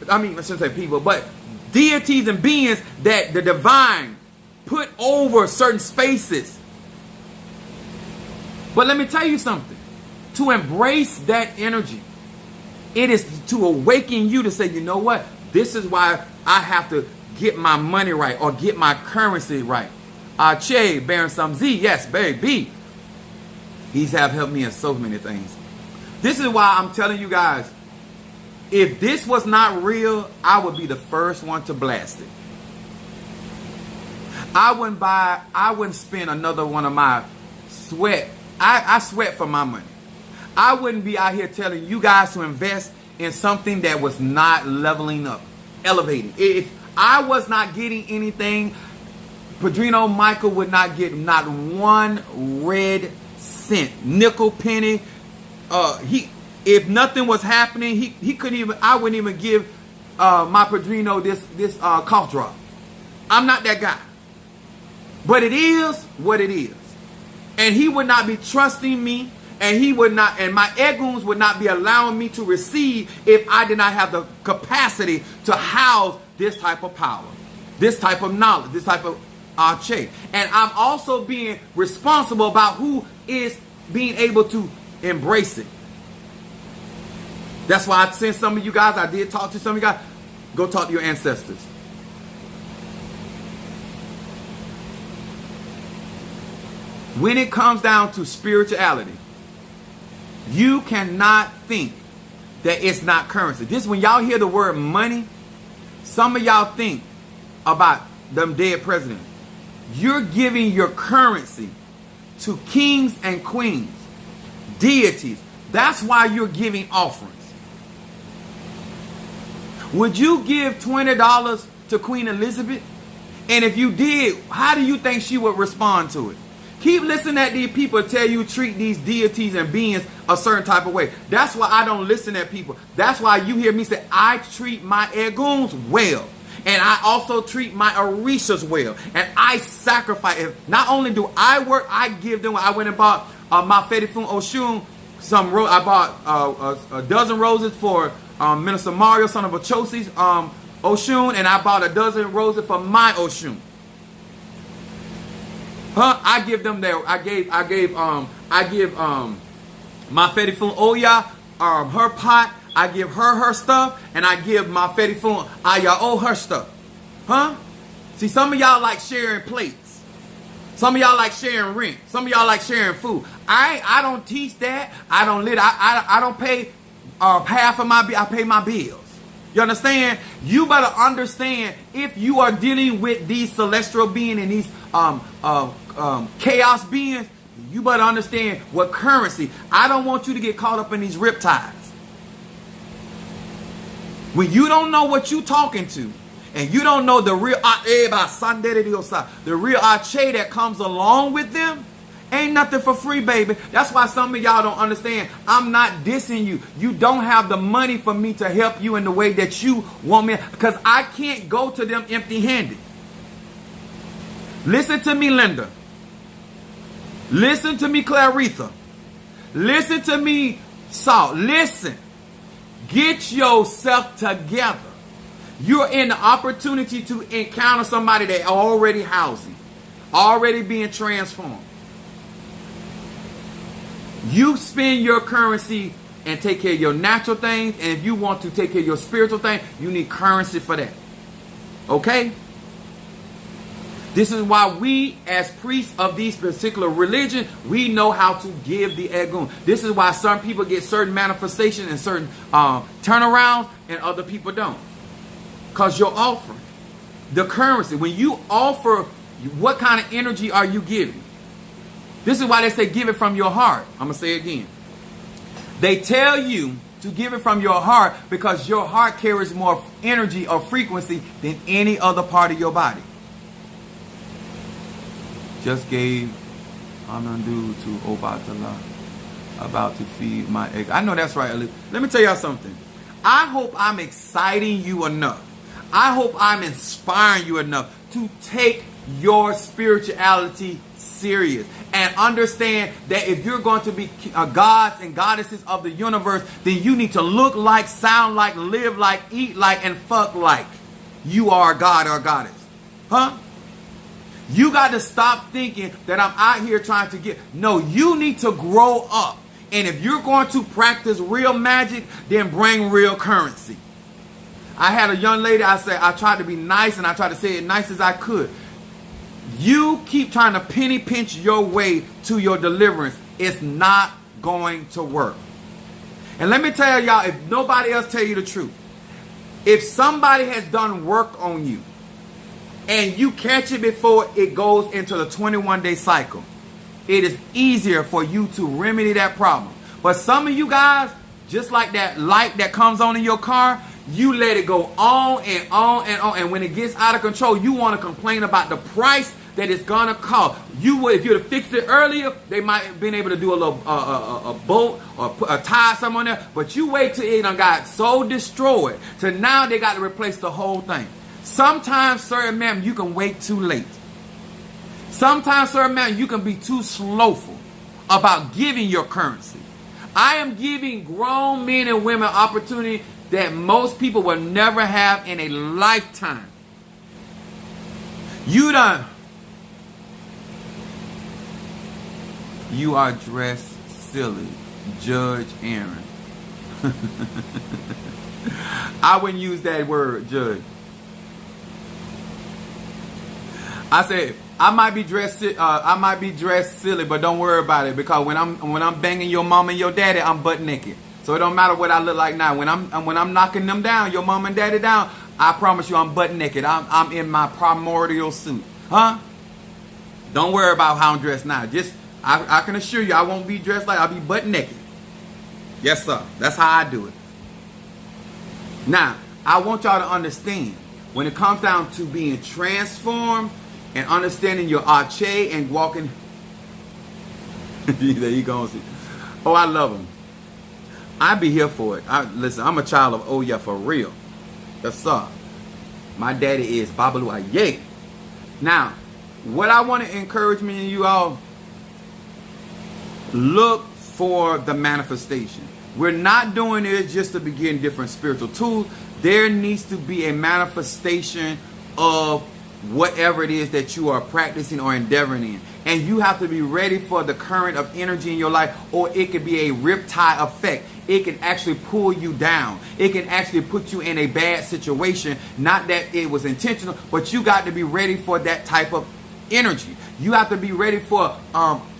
I shouldn't say people, but deities and beings that the divine put over certain spaces. But let me tell you something. To embrace that energy, it is to awaken you to say, you know what? This is why I have to get my money right or get my currency right. Che, bearing some Z, yes, baby. He's have helped me in so many things. This is why I'm telling you guys, if this was not real, I would be the first one to blast it. I wouldn't spend another one of my sweat. I sweat for my money. I wouldn't be out here telling you guys to invest in something that was not leveling up, elevating. If I was not getting anything, Padrino Michael would not get not one red cent, nickel, penny. If nothing was happening, he couldn't even. I wouldn't even give my Padrino this cough drop. I'm not that guy. But it is what it is, and he would not be trusting me, and he would not, and my egoons would not be allowing me to receive if I did not have the capacity to house this type of power, this type of knowledge, this type of arche. And I'm also being responsible about who is being able to embrace it. That's why I sent some of you guys, I did talk to some of you guys, go talk to your ancestors. When it comes down to spirituality, you cannot think that it's not currency. This, when y'all hear the word money, some of y'all think about them dead presidents. You're giving your currency to kings and queens, deities. That's why you're giving offerings. Would you give $20 to Queen Elizabeth? And if you did, how do you think she would respond to it? Keep listening at these people tell you treat these deities and beings a certain type of way. That's why I don't listen at people. That's why you hear me say, I treat my egoons well. And I also treat my orishas well. And I sacrifice. Not only do I work, I give them. I went and bought my Fedifun Oshun. I bought a dozen roses for Minister Mario, son of Ochosi's Oshun. And I bought a dozen roses for my Oshun. I give them their. I give my Fedifun Oya her pot. I give her stuff, and I give my Fedifun Ayao her stuff. See, some of y'all like sharing plates. Some of y'all like sharing rent. Some of y'all like sharing food. I don't teach that. I don't live. I don't pay half of my bill. I pay my bills. You understand? You better understand, if you are dealing with these celestial beings and these chaos beings, you better understand what currency. I don't want you to get caught up in these riptides. When you don't know what you talking to, and you don't know the real Ache that comes along with them, ain't nothing for free, baby. That's why some of y'all don't understand. I'm not dissing you. You don't have the money for me to help you in the way that you want me, because I can't go to them empty-handed. Listen to me, Linda. Listen to me, Claritha. Listen to me, Salt. Listen. Get yourself together. You're in the opportunity to encounter somebody that already housing, already being transformed. You spend your currency and take care of your natural things, and if you want to take care of your spiritual things, you need currency for that. Okay? This is why we, as priests of these particular religion, we know how to give the egun. This is why some people get certain manifestations and certain turnarounds, and other people don't. Because you're offering the currency. When you offer, what kind of energy are you giving? This is why they say give it from your heart. I'm going to say it again. They tell you to give it from your heart, because your heart carries more energy or frequency than any other part of your body. Just gave Anandu to Obatala about to feed my egg. I know that's right. Let me tell y'all something. I hope I'm exciting you enough. I hope I'm inspiring you enough to take your spirituality serious and understand that if you're going to be gods and goddesses of the universe, then you need to look like, sound like, live like, eat like, and fuck like you are a god or a goddess. Huh? You got to stop thinking that I'm out here trying to get. No, you need to grow up. And if you're going to practice real magic, then bring real currency. I had a young lady, I tried to be nice and I tried to say it nice as I could. You keep trying to penny pinch your way to your deliverance. It's not going to work. And let me tell y'all, if nobody else tell you the truth, if somebody has done work on you and you catch it before it goes into the 21-day cycle, it is easier for you to remedy that problem. But some of you guys, just like that light that comes on in your car, you let it go on and on and on. And when it gets out of control, you want to complain about the price that it's going to cost. You would, if you'd have fixed it earlier, they might have been able to do a little a bolt or put a tie something on there. But you wait till it done got so destroyed. So now they got to replace the whole thing. Sometimes, sir and ma'am, you can wait too late. Sometimes, sir and ma'am, you can be too slowful about giving your currency. I am giving grown men and women opportunity that most people will never have in a lifetime. You are dressed silly, Judge Aaron. I wouldn't use that word, Judge. I said I might be dressed silly, but don't worry about it, because when I'm banging your mom and your daddy, I'm butt naked. So it don't matter what I look like now. When I'm knocking them down, your mom and daddy down, I promise you I'm butt naked. I'm in my primordial suit. Huh? Don't worry about how I'm dressed now. I can assure you I won't be dressed like I'll be butt naked. Yes, sir. That's how I do it. Now, I want y'all to understand, when it comes down to being transformed and understanding your arche and walking. There you go. Oh, I love them. I be here for it. Listen, I'm a child of oh yeah, for real. Yes, sir. My daddy is Babalu Aye. Now, what I want to encourage me and you all, look for the manifestation. We're not doing this just to begin different spiritual tools. There needs to be a manifestation of whatever it is that you are practicing or endeavoring in. And you have to be ready for the current of energy in your life, or it could be a riptide effect. It can actually pull you down. It can actually put you in a bad situation. Not that it was intentional, but you got to be ready for that type of energy. You have to be ready for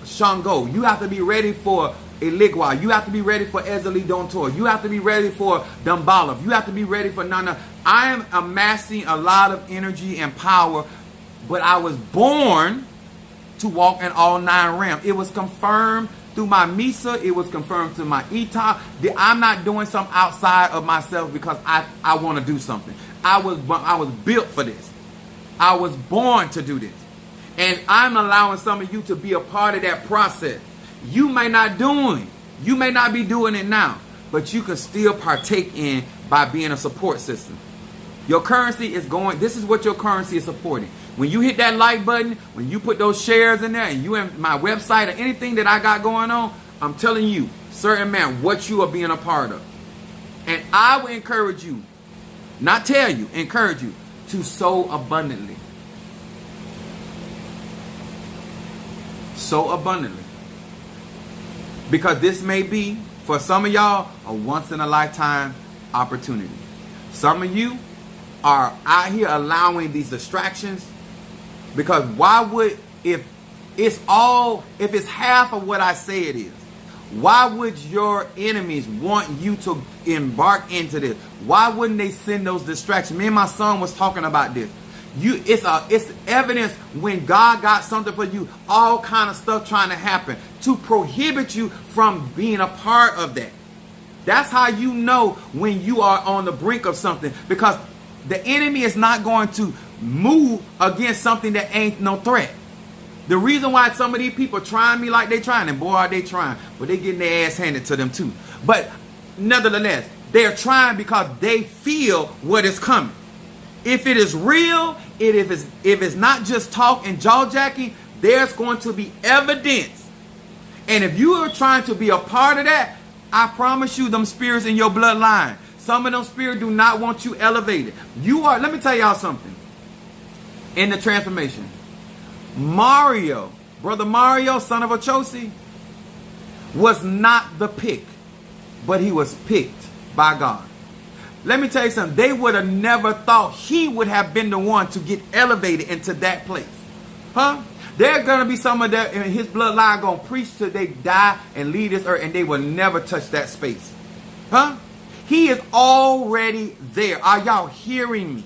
Shango. You have to be ready for Eligwa. You have to be ready for Ezeli Dontor. You have to be ready for Dumbalov. You have to be ready for Nana. I am amassing a lot of energy and power, but I was born to walk in all 9 realms. It was confirmed through my Misa. It was confirmed through my Eta. I'm not doing something outside of myself because I want to do something. I was built for this. I was born to do this. And I'm allowing some of you to be a part of that process. You may not be doing it now, but you can still partake in by being a support system. Your currency is going, this is what your currency is supporting. When you hit that like button, when you put those shares in there, and you in my website or anything that I got going on, I'm telling you, certain man, what you are being a part of. And I will encourage you, not tell you, encourage you to sow abundantly. Sow abundantly. Because this may be, for some of y'all, a once in a lifetime opportunity. Some of you are out here allowing these distractions, because why would, if it's half of what I say it is, why would your enemies want you to embark into this? Why wouldn't they send those distractions? Me and my son was talking about this. It's evidence when God got something for you, all kind of stuff trying to happen to prohibit you from being a part of that. That's how you know when you are on the brink of something, because the enemy is not going to move against something that ain't no threat. The reason why some of these people trying me like they trying, and boy are they trying, but they getting their ass handed to them too. But nevertheless, they're trying because they feel what is coming. If it is real, if it's not just talk and jaw jacking, there's going to be evidence. And if you are trying to be a part of that, I promise you, them spirits in your bloodline, some of them spirits do not want you elevated. You are, let me tell y'all something. In the transformation, Mario, brother Mario, son of Ochosi, was not the pick, but he was picked by God. Let me tell you something. They would have never thought he would have been the one to get elevated into that place. Huh? There's going to be some of that in his bloodline going to preach till they die and leave this earth, and they will never touch that space. Huh? He is already there. Are y'all hearing me?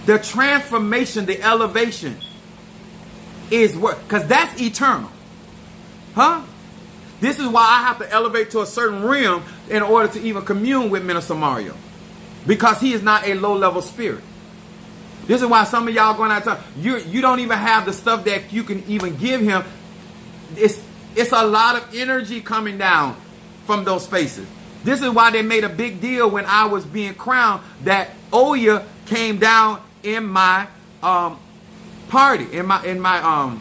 The transformation, the elevation is what? Because that's eternal. Huh? This is why I have to elevate to a certain realm in order to even commune with Minister Mario. Because he is not a low-level spirit. This is why some of y'all going out of time, you don't even have the stuff that you can even give him. It's a lot of energy coming down from those spaces. This is why they made a big deal when I was being crowned that Oya came down in my party, in my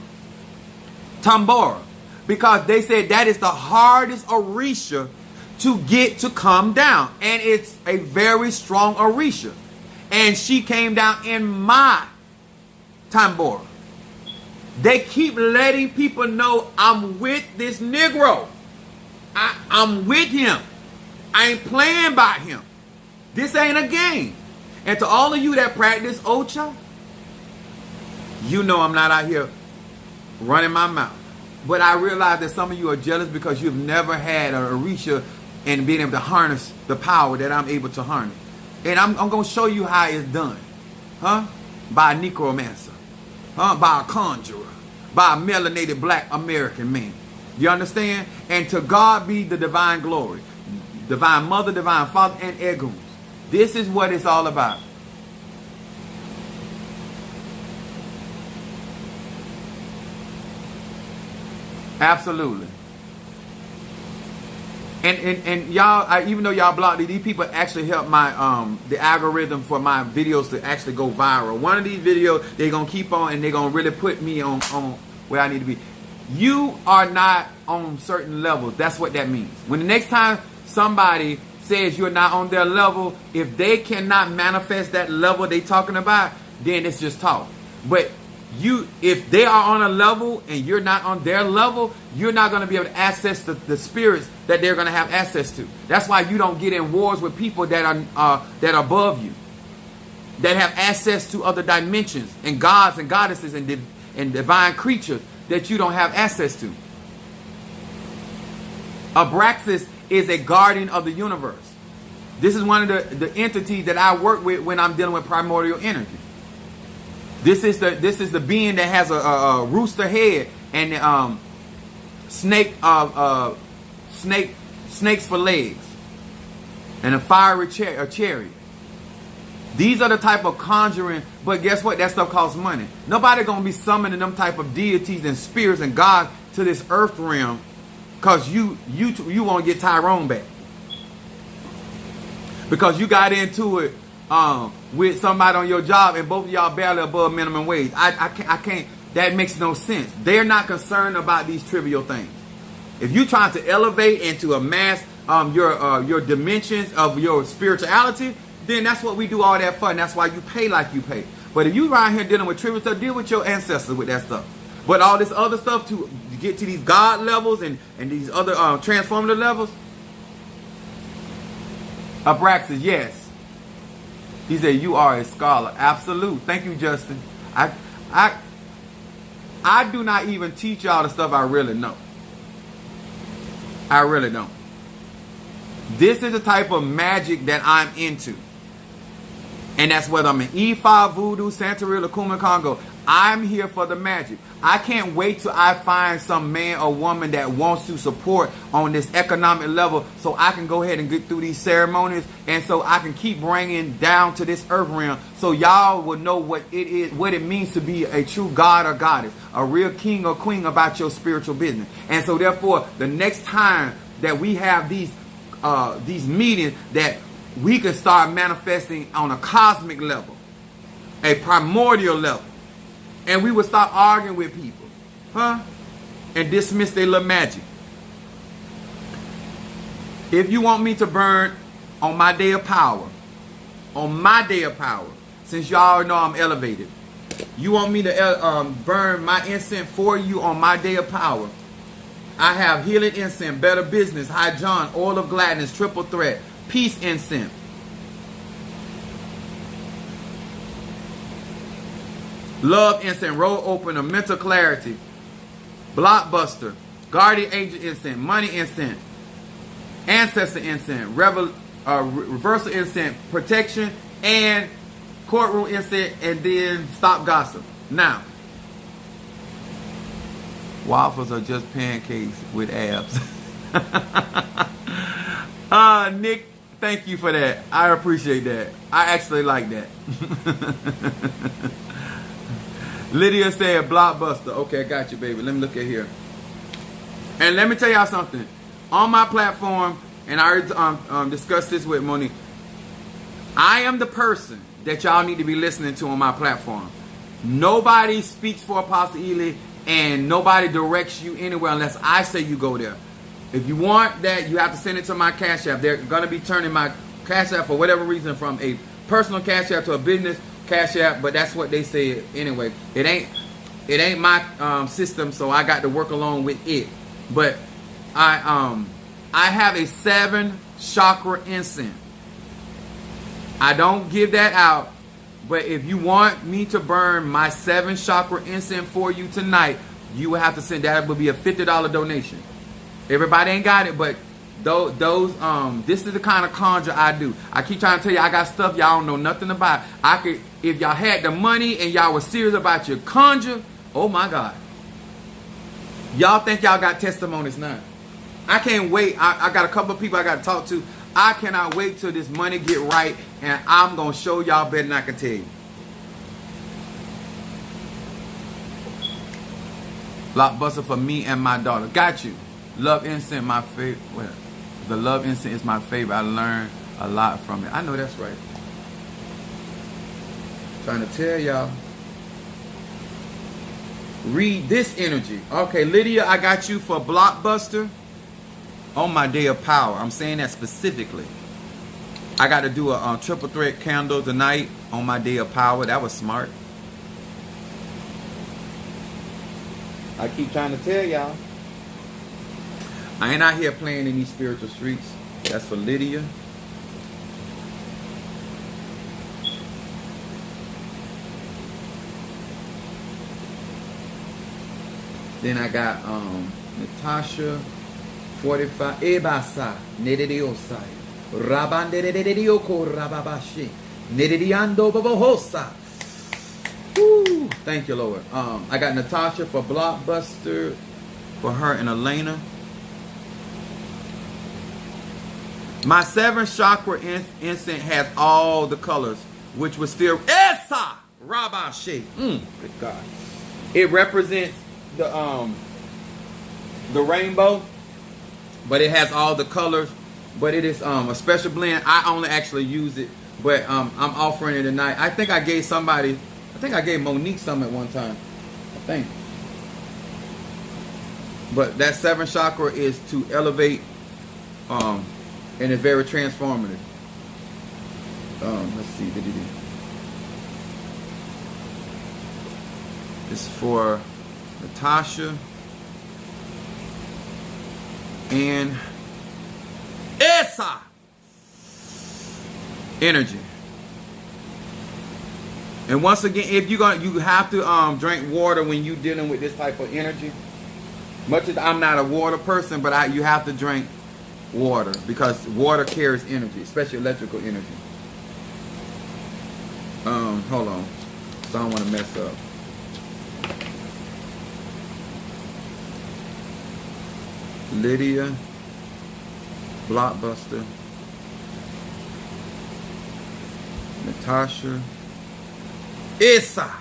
tambora. Because they said that is the hardest Orisha to get to come down. And it's a very strong Orisha. And she came down in my tambora. They keep letting people know I'm with this Negro. I'm with him. I ain't playing by him. This ain't a game. And to all of you that practice Ocha, you know I'm not out here running my mouth. But I realize that some of you are jealous because you've never had a Orisha and being able to harness the power that I'm able to harness. And I'm going to show you how it's done. Huh? By a necromancer. Huh? By a conjurer. By a melanated black American man. You understand? And to God be the divine glory. Divine mother, divine father, and Egun. This is what it's all about. Absolutely. And y'all, even though y'all blocked it, these people actually help my the algorithm for my videos to actually go viral. One of these videos they're gonna keep on, and they're gonna really put me on where I need to be. You are not on certain levels. That's what that means. When the next time somebody says you're not on their level, if they cannot manifest that level they talking about, then it's just talk. But if they are on a level and you're not on their level, you're not going to be able to access the spirits that they're going to have access to. That's why you don't get in wars with people that are above you, that have access to other dimensions and gods and goddesses and divine creatures that you don't have access to. Abraxas is a guardian of the universe. This is one of the entities that I work with when I'm dealing with primordial energy. This is the being that has a rooster head and snakes for legs and a fiery chariot. These are the type of conjuring, but guess what? That stuff costs money. Nobody gonna be summoning them type of deities and spirits and gods to this earth realm because you want to get Tyrone back because you got into it with somebody on your job and both of y'all barely above minimum wage. I can't. That makes no sense. They're not concerned about these trivial things. If you're trying to elevate and to amass your dimensions of your spirituality, then that's what we do all that for, and that's why you pay like you pay. But if you around here dealing with trivial stuff, deal with your ancestors with that stuff. But all this other stuff to get to these God levels and these other transformative levels, Abraxas, yes. He said, you are a scholar. Absolute. Thank you, Justin. I do not even teach y'all the stuff I really know. I really don't. This is the type of magic that I'm into. And that's whether I'm in Ifa, Voodoo, Santeria, Lakuma, Congo. I'm here for the magic. I can't wait till I find some man or woman that wants to support on this economic level so I can go ahead and get through these ceremonies, and so I can keep bringing down to this earth realm so y'all will know what it is, what it means to be a true god or goddess, a real king or queen about your spiritual business. And so therefore, the next time that we have these meetings, that we can start manifesting on a cosmic level, a primordial level. And we would start arguing with people, and dismiss their little magic. If you want me to burn on my day of power, since y'all know I'm elevated, you want me to burn my incense for you on my day of power, I have healing incense, better business, high John, oil of gladness, triple threat, peace incense, love incense, road opener, mental clarity, blockbuster, guardian angel incense, money incense, ancestor incense, reversal incense, protection, and courtroom incense, and then stop gossip. Now, waffles are just pancakes with abs. Nick, thank you for that. I appreciate that. I actually like that. Lydia said blockbuster. Okay, I got you, baby. Let me look at here. And let me tell y'all something. On my platform, and I already discussed this with Monique, I am the person that y'all need to be listening to on my platform. Nobody speaks for Apostle Ely, and nobody directs you anywhere unless I say you go there. If you want that, you have to send it to my Cash App. They're going to be turning my Cash App, for whatever reason, from a personal Cash App to a business Cash App, but that's what they say anyway. It ain't my system, so I got to work along with it. But I have a 7 chakra incense. I don't give that out, but if you want me to burn my 7 chakra incense for you tonight, you will have to send that. It will be a $50 donation. Everybody ain't got it, but those this is the kind of conjure I do. I keep trying to tell you, I got stuff y'all don't know nothing about. I could, if y'all had the money and y'all was serious about your conjure, oh my God. Y'all think y'all got testimonies now. I can't wait. I got a couple of people I got to talk to. I cannot wait till this money get right, and I'm going to show y'all better than I can tell you. Blockbuster for me and my daughter. Got you. Love incense, my favorite. Well, the love incense is my favorite. I learned a lot from it. I know that's right. Trying to tell y'all. Read this energy. Okay, Lydia, I got you for Blockbuster on my day of power. I'm saying that specifically. I got to do a triple thread candle tonight on my day of power. That was smart. I keep trying to tell y'all. I ain't out here playing in these spiritual streets. That's for Lydia. Then I got Natasha 45 Ebasa Nedediosai Rabandedioko Rababashi Nedediando Babohosa. Woo! Thank you, Lord. I got Natasha for Blockbuster for her and Elena. My 7 chakra incense has all the colors, which was still Esa Rabashi. Good God. It represents the rainbow, but it has all the colors. But it is a special blend. I only actually use it, but I'm offering it tonight. I think I gave somebody. I think I gave Monique some at one time. I think. But that 7 chakra is to elevate, and it's very transformative. Let's see. It's for Natasha and Esa energy. And once again, if you have to drink water when you dealing with this type of energy. Much as I'm not a water person, but you have to drink water because water carries energy, especially electrical energy. Hold on, so I don't want to mess up. Lydia, Blockbuster, Natasha, Issa,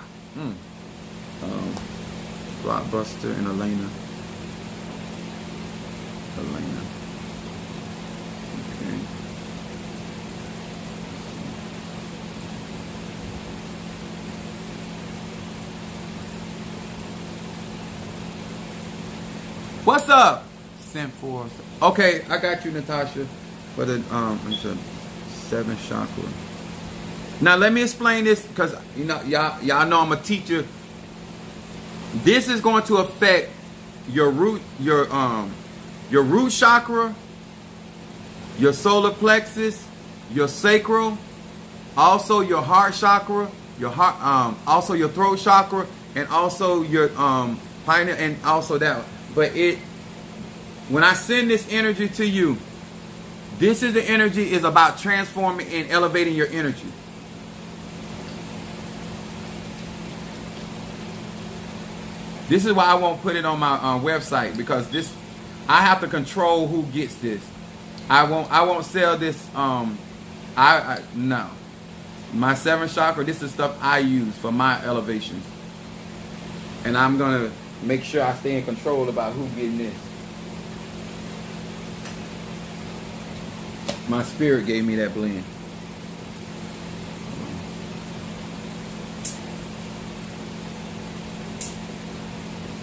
Blockbuster, and Elena. Okay. What's up? Sent for. Okay, I got you, Natasha, for the it's a 7 chakra. Now let me explain this, because y'all know I'm a teacher. This is going to affect your root chakra, your solar plexus, your sacral, also your heart chakra, your heart, also your throat chakra, and also your pineal, and also that one. But when I send this energy to you, this is the energy is about transforming and elevating your energy. This is why I won't put it on my website, because I have to control who gets this. I won't sell this. No. My 7th chakra, this is stuff I use for my elevations. And I'm gonna make sure I stay in control about who getting this. My spirit gave me that blend.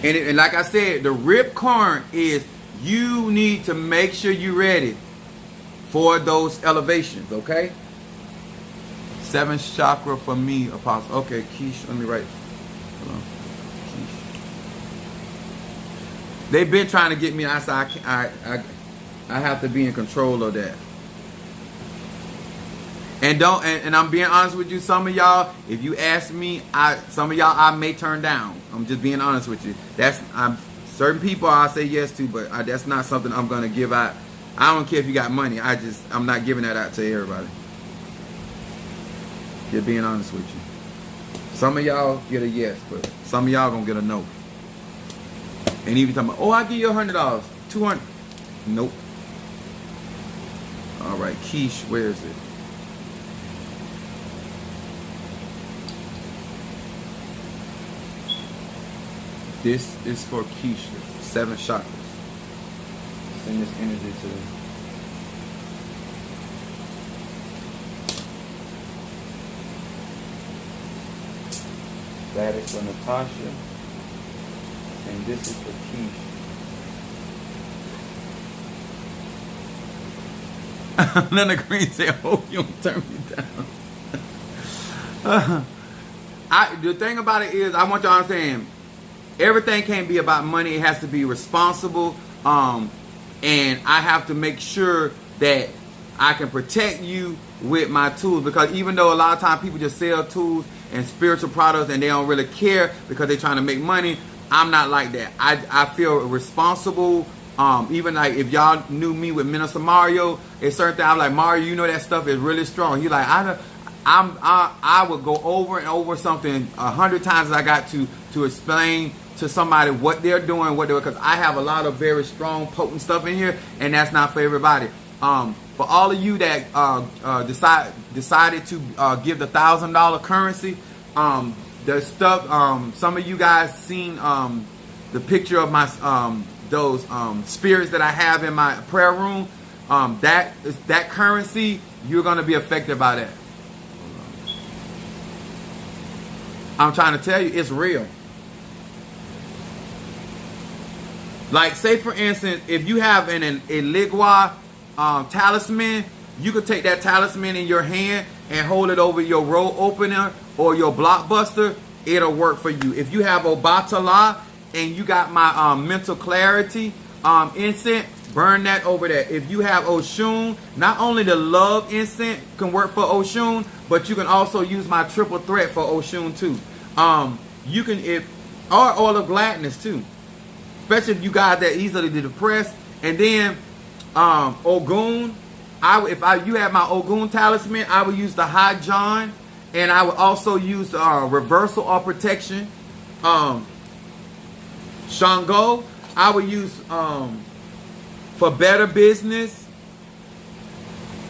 And like I said, the rip current is you need to make sure you're ready for those elevations, okay? 7th chakra for me, Apostle. Okay, Keish, let me write. Hold on. They've been trying to get me. I said I have to be in control of that. And I'm being honest with you. Some of y'all, if you ask me, some of y'all I may turn down. I'm just being honest with you. Certain people I say yes to, but that's not something I'm gonna give out. I don't care if you got money. I'm not giving that out to everybody. Just being honest with you. Some of y'all get a yes, but some of y'all gonna get a no. And even talking about, oh, I give you $100, $200. Nope. All right, Keish, where is it? This is for Keish, 7 chakras. Send this energy to them. That is for Natasha. And this is for Keish. Linda Green said, hope you don't turn me down. The thing about it is, I want y'all to understand, everything can't be about money. It has to be responsible. And I have to make sure that I can protect you with my tools. Because even though a lot of times people just sell tools and spiritual products and they don't really care because they're trying to make money, I'm not like that. I feel responsible. Even like if y'all knew me with Minister Mario, it's certain things I'm like, Mario, you know that stuff is really strong. He like, I would go over and over something 100 times as I got to explain to somebody what they're doing, because I have a lot of very strong, potent stuff in here, and that's not for everybody. For all of you that decided to give the $1,000 currency, the stuff. Some of you guys seen the picture of my those spirits that I have in my prayer room. That currency, you're gonna be affected by that. I'm trying to tell you, it's real. Like, say for instance, if you have a Ligua talisman, you could take that talisman in your hand and hold it over your roll opener or your blockbuster. It'll work for you. If you have Obatala and you got my mental clarity incense, burn that over there. If you have Oshun, not only the love incense can work for Oshun, but you can also use my triple threat for Oshun too. You can, or oil of gladness too, especially if you guys that easily depressed. And then Ogun, you have my Ogun talisman, I would use the High John, and I would also use the reversal of protection. Shango, I would use for better business.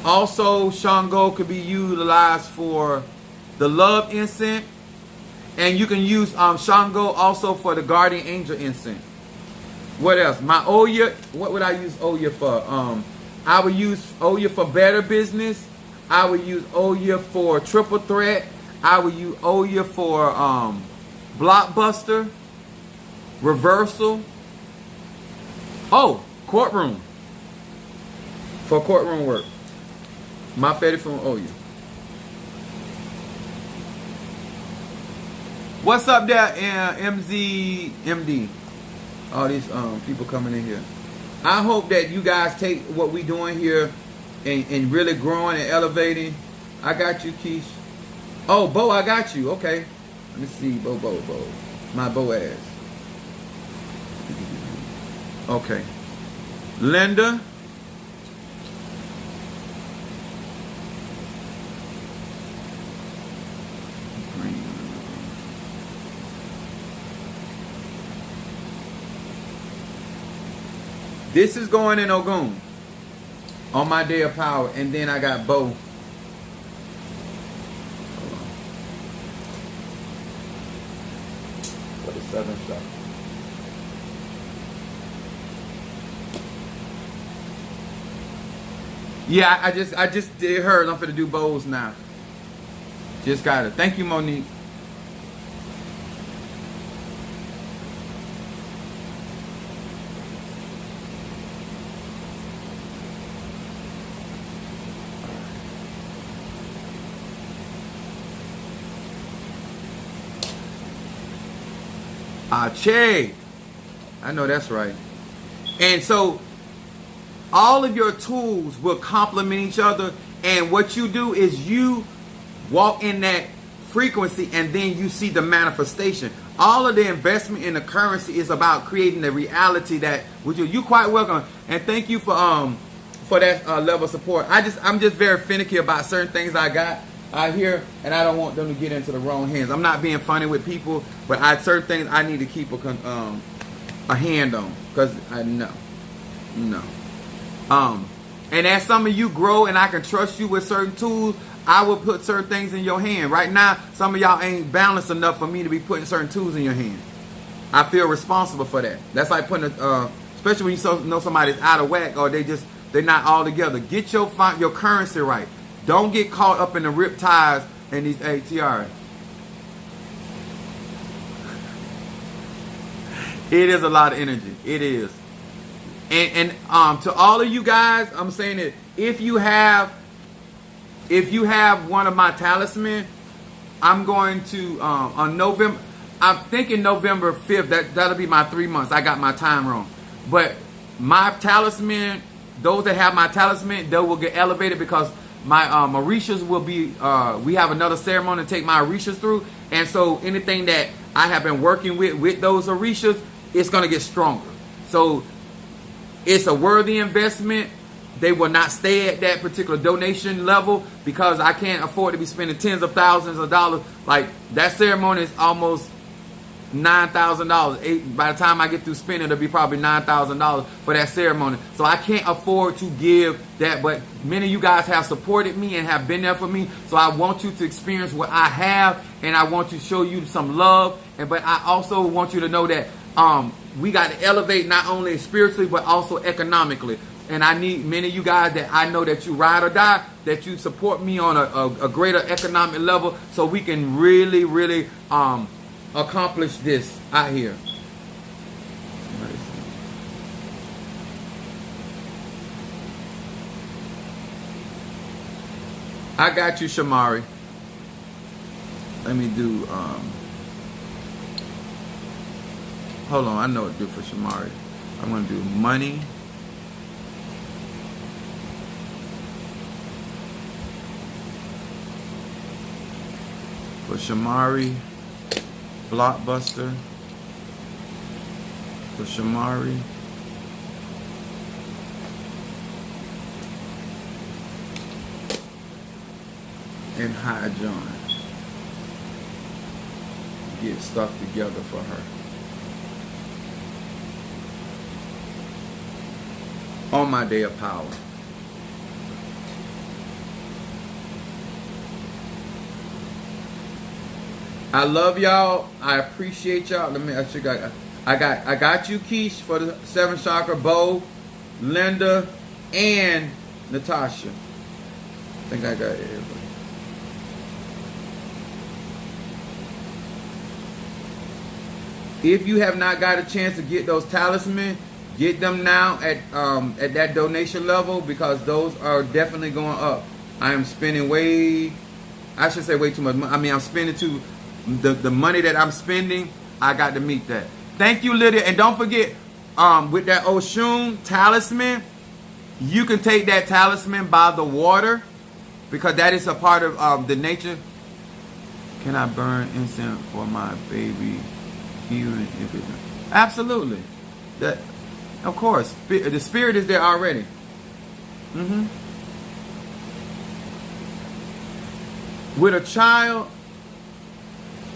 Also, Shango could be utilized for the love incense. And you can use Shango also for the guardian angel incense. What else? My Oya, what would I use Oya for? I would use Oya for better business. I would use Oya for triple threat. I would use Oya for blockbuster, reversal. Oh, courtroom. For courtroom work. My favorite from Oya. What's up there, MZMD? All these people coming in here. I hope that you guys take what we doing here and really growing and elevating. I got you, Keish. Oh, Bo, I got you. Okay. Let me see. Bo. My Boaz. Okay. Linda. This is going in Ogun on my day of power. And then I got Bo. For the 7th shot. Yeah, I just did hers. I'm finna do Bo's now. Just got it. Thank you, Monique. Che. I know that's right. And so all of your tools will complement each other. And what you do is you walk in that frequency and then you see the manifestation. All of the investment in the currency is about creating the reality that which you quite welcome. And thank you for that level of support. I'm just very finicky about certain things I got out here, and I don't want them to get into the wrong hands. I'm not being funny with people, but certain things I need to keep a hand on, because I know. And as some of you grow and I can trust you with certain tools, I will put certain things in your hand. Right now, some of y'all ain't balanced enough for me to be putting certain tools in your hand. I feel responsible for that. That's like putting especially when you know somebody's out of whack or they're not all together. Get your currency right. Don't get caught up in the rip ties and these ATRs. It is a lot of energy. It is. And to all of you guys, I'm saying that if you have one of my talismans, I'm going to on November. I'm thinking November 5th. That'll be my 3 months. I got my time wrong, but my talisman. Those that have my talisman, they will get elevated because my Mauritius will be. We have another ceremony to take my Mauritius through, and so anything that I have been working with those Mauritius, it's going to get stronger. So it's a worthy investment. They will not stay at that particular donation level because I can't afford to be spending tens of thousands of dollars. Like that ceremony is almost $9,000. By the time I get through spending, it'll be probably $9,000 for that ceremony. So I can't afford to give that. But many of you guys have supported me and have been there for me. So I want you to experience what I have, and I want to show you some love. But I also want you to know that we got to elevate not only spiritually but also economically. And I need many of you guys that I know that you ride or die, that you support me on a greater economic level, so we can really, really accomplish this out here. I got you, Shamari. Let me do hold on, I know what to do for Shamari. I'm gonna do money. For Shamari, blockbuster. For Shamari, and High John. Get stuff together for her. on my day of power. I love y'all. I appreciate y'all. Let me. I got you, Keish, for the 7 chakra. Bo, Linda, and Natasha. I think I got everybody. If you have not got a chance to get those talismans, get them now at that donation level, because those are definitely going up. I am spending I should say way too much. I mean, I'm spending the money that I'm spending. I got to meet that. Thank you, Lydia, and don't forget with that Oshun talisman, you can take that talisman by the water, because that is a part of the nature. Can I burn incense for my baby? Even if it, absolutely, that of course the spirit is there already. With a child,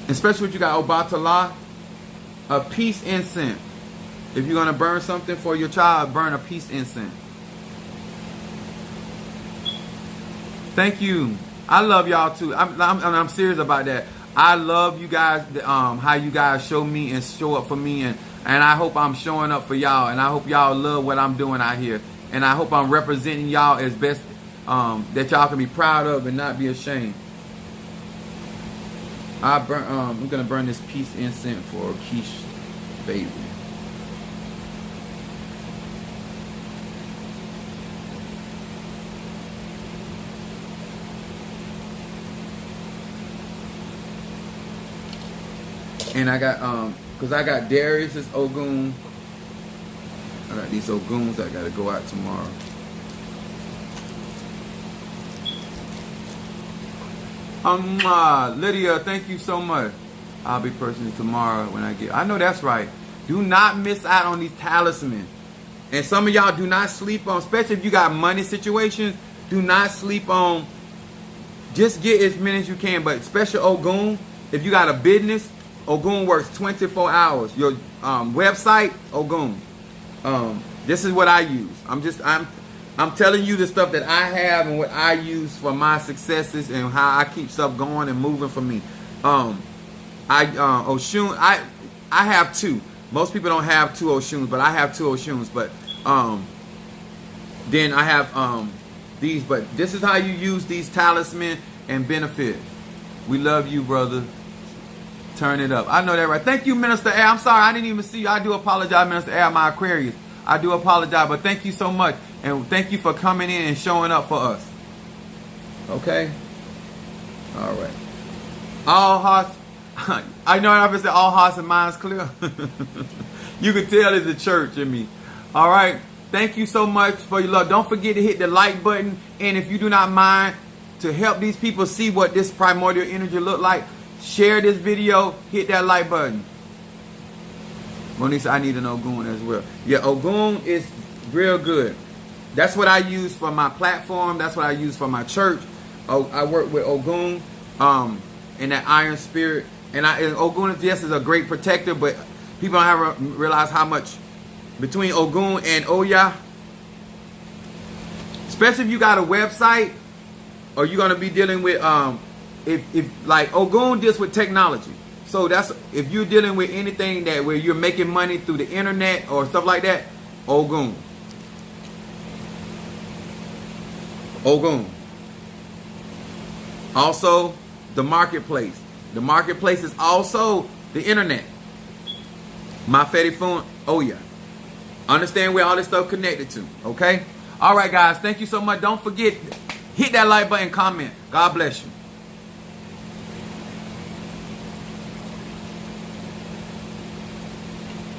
especially if you got Obatala, a peace incense. If you're gonna burn something for your child, burn a peace incense. Thank you. I love y'all too. I'm serious about that. I love you guys, how you guys show me and show up for me, and I hope I'm showing up for y'all, and I hope y'all love what I'm doing out here, and I hope I'm representing y'all as best that y'all can be proud of and not be ashamed. I'm gonna burn this peace incense for Keish baby. And I got cause I got Darius's Ogun. I got these Oguns I gotta go out tomorrow. Lydia, thank you so much. I'll be personally tomorrow when I get. I know that's right. Do not miss out on these talismans. And some of y'all do not sleep on, especially if you got money situations. Do not sleep on. Just get as many as you can. But especially Ogun, if you got a business, Ogun works 24 hours. Your website, Ogun. This is what I use. I'm telling you the stuff that I have and what I use for my successes and how I keep stuff going and moving for me. Oshun, I have 2. Most people don't have 2 Oshuns, but I have 2 Oshuns. But then I have these. But this is how you use these talismans and benefit. We love you, brother. Turn it up. I know that right. Thank you, Minister Air. I'm sorry, I didn't even see you. I do apologize, Minister Air, my Aquarius. I do apologize, but thank you so much. And thank you for coming in and showing up for us. Okay? All right. All hearts. I know I said all hearts and minds clear. You can tell it's a church in me. All right. Thank you so much for your love. Don't forget to hit the like button. And if you do not mind, to help these people see what this primordial energy look like, share this video, hit that like button. Monique said, I need an Ogun as well. Yeah, Ogun is real good. That's what I use for my platform. That's what I use for my church. I work with Ogun and that iron spirit. And Ogun, yes, is a great protector, but people don't ever realize how much between Ogun and Oya, especially if you got a website or you're going to be dealing with if like Ogun deals with technology. So that's if you're dealing with anything that where you're making money through the internet or stuff like that, Ogun. Ogun. Also, the marketplace. The marketplace is also the internet. My Fetty phone. Oh yeah. Understand where all this stuff connected to. Okay. All right, guys. Thank you so much. Don't forget, hit that like button, comment. God bless you.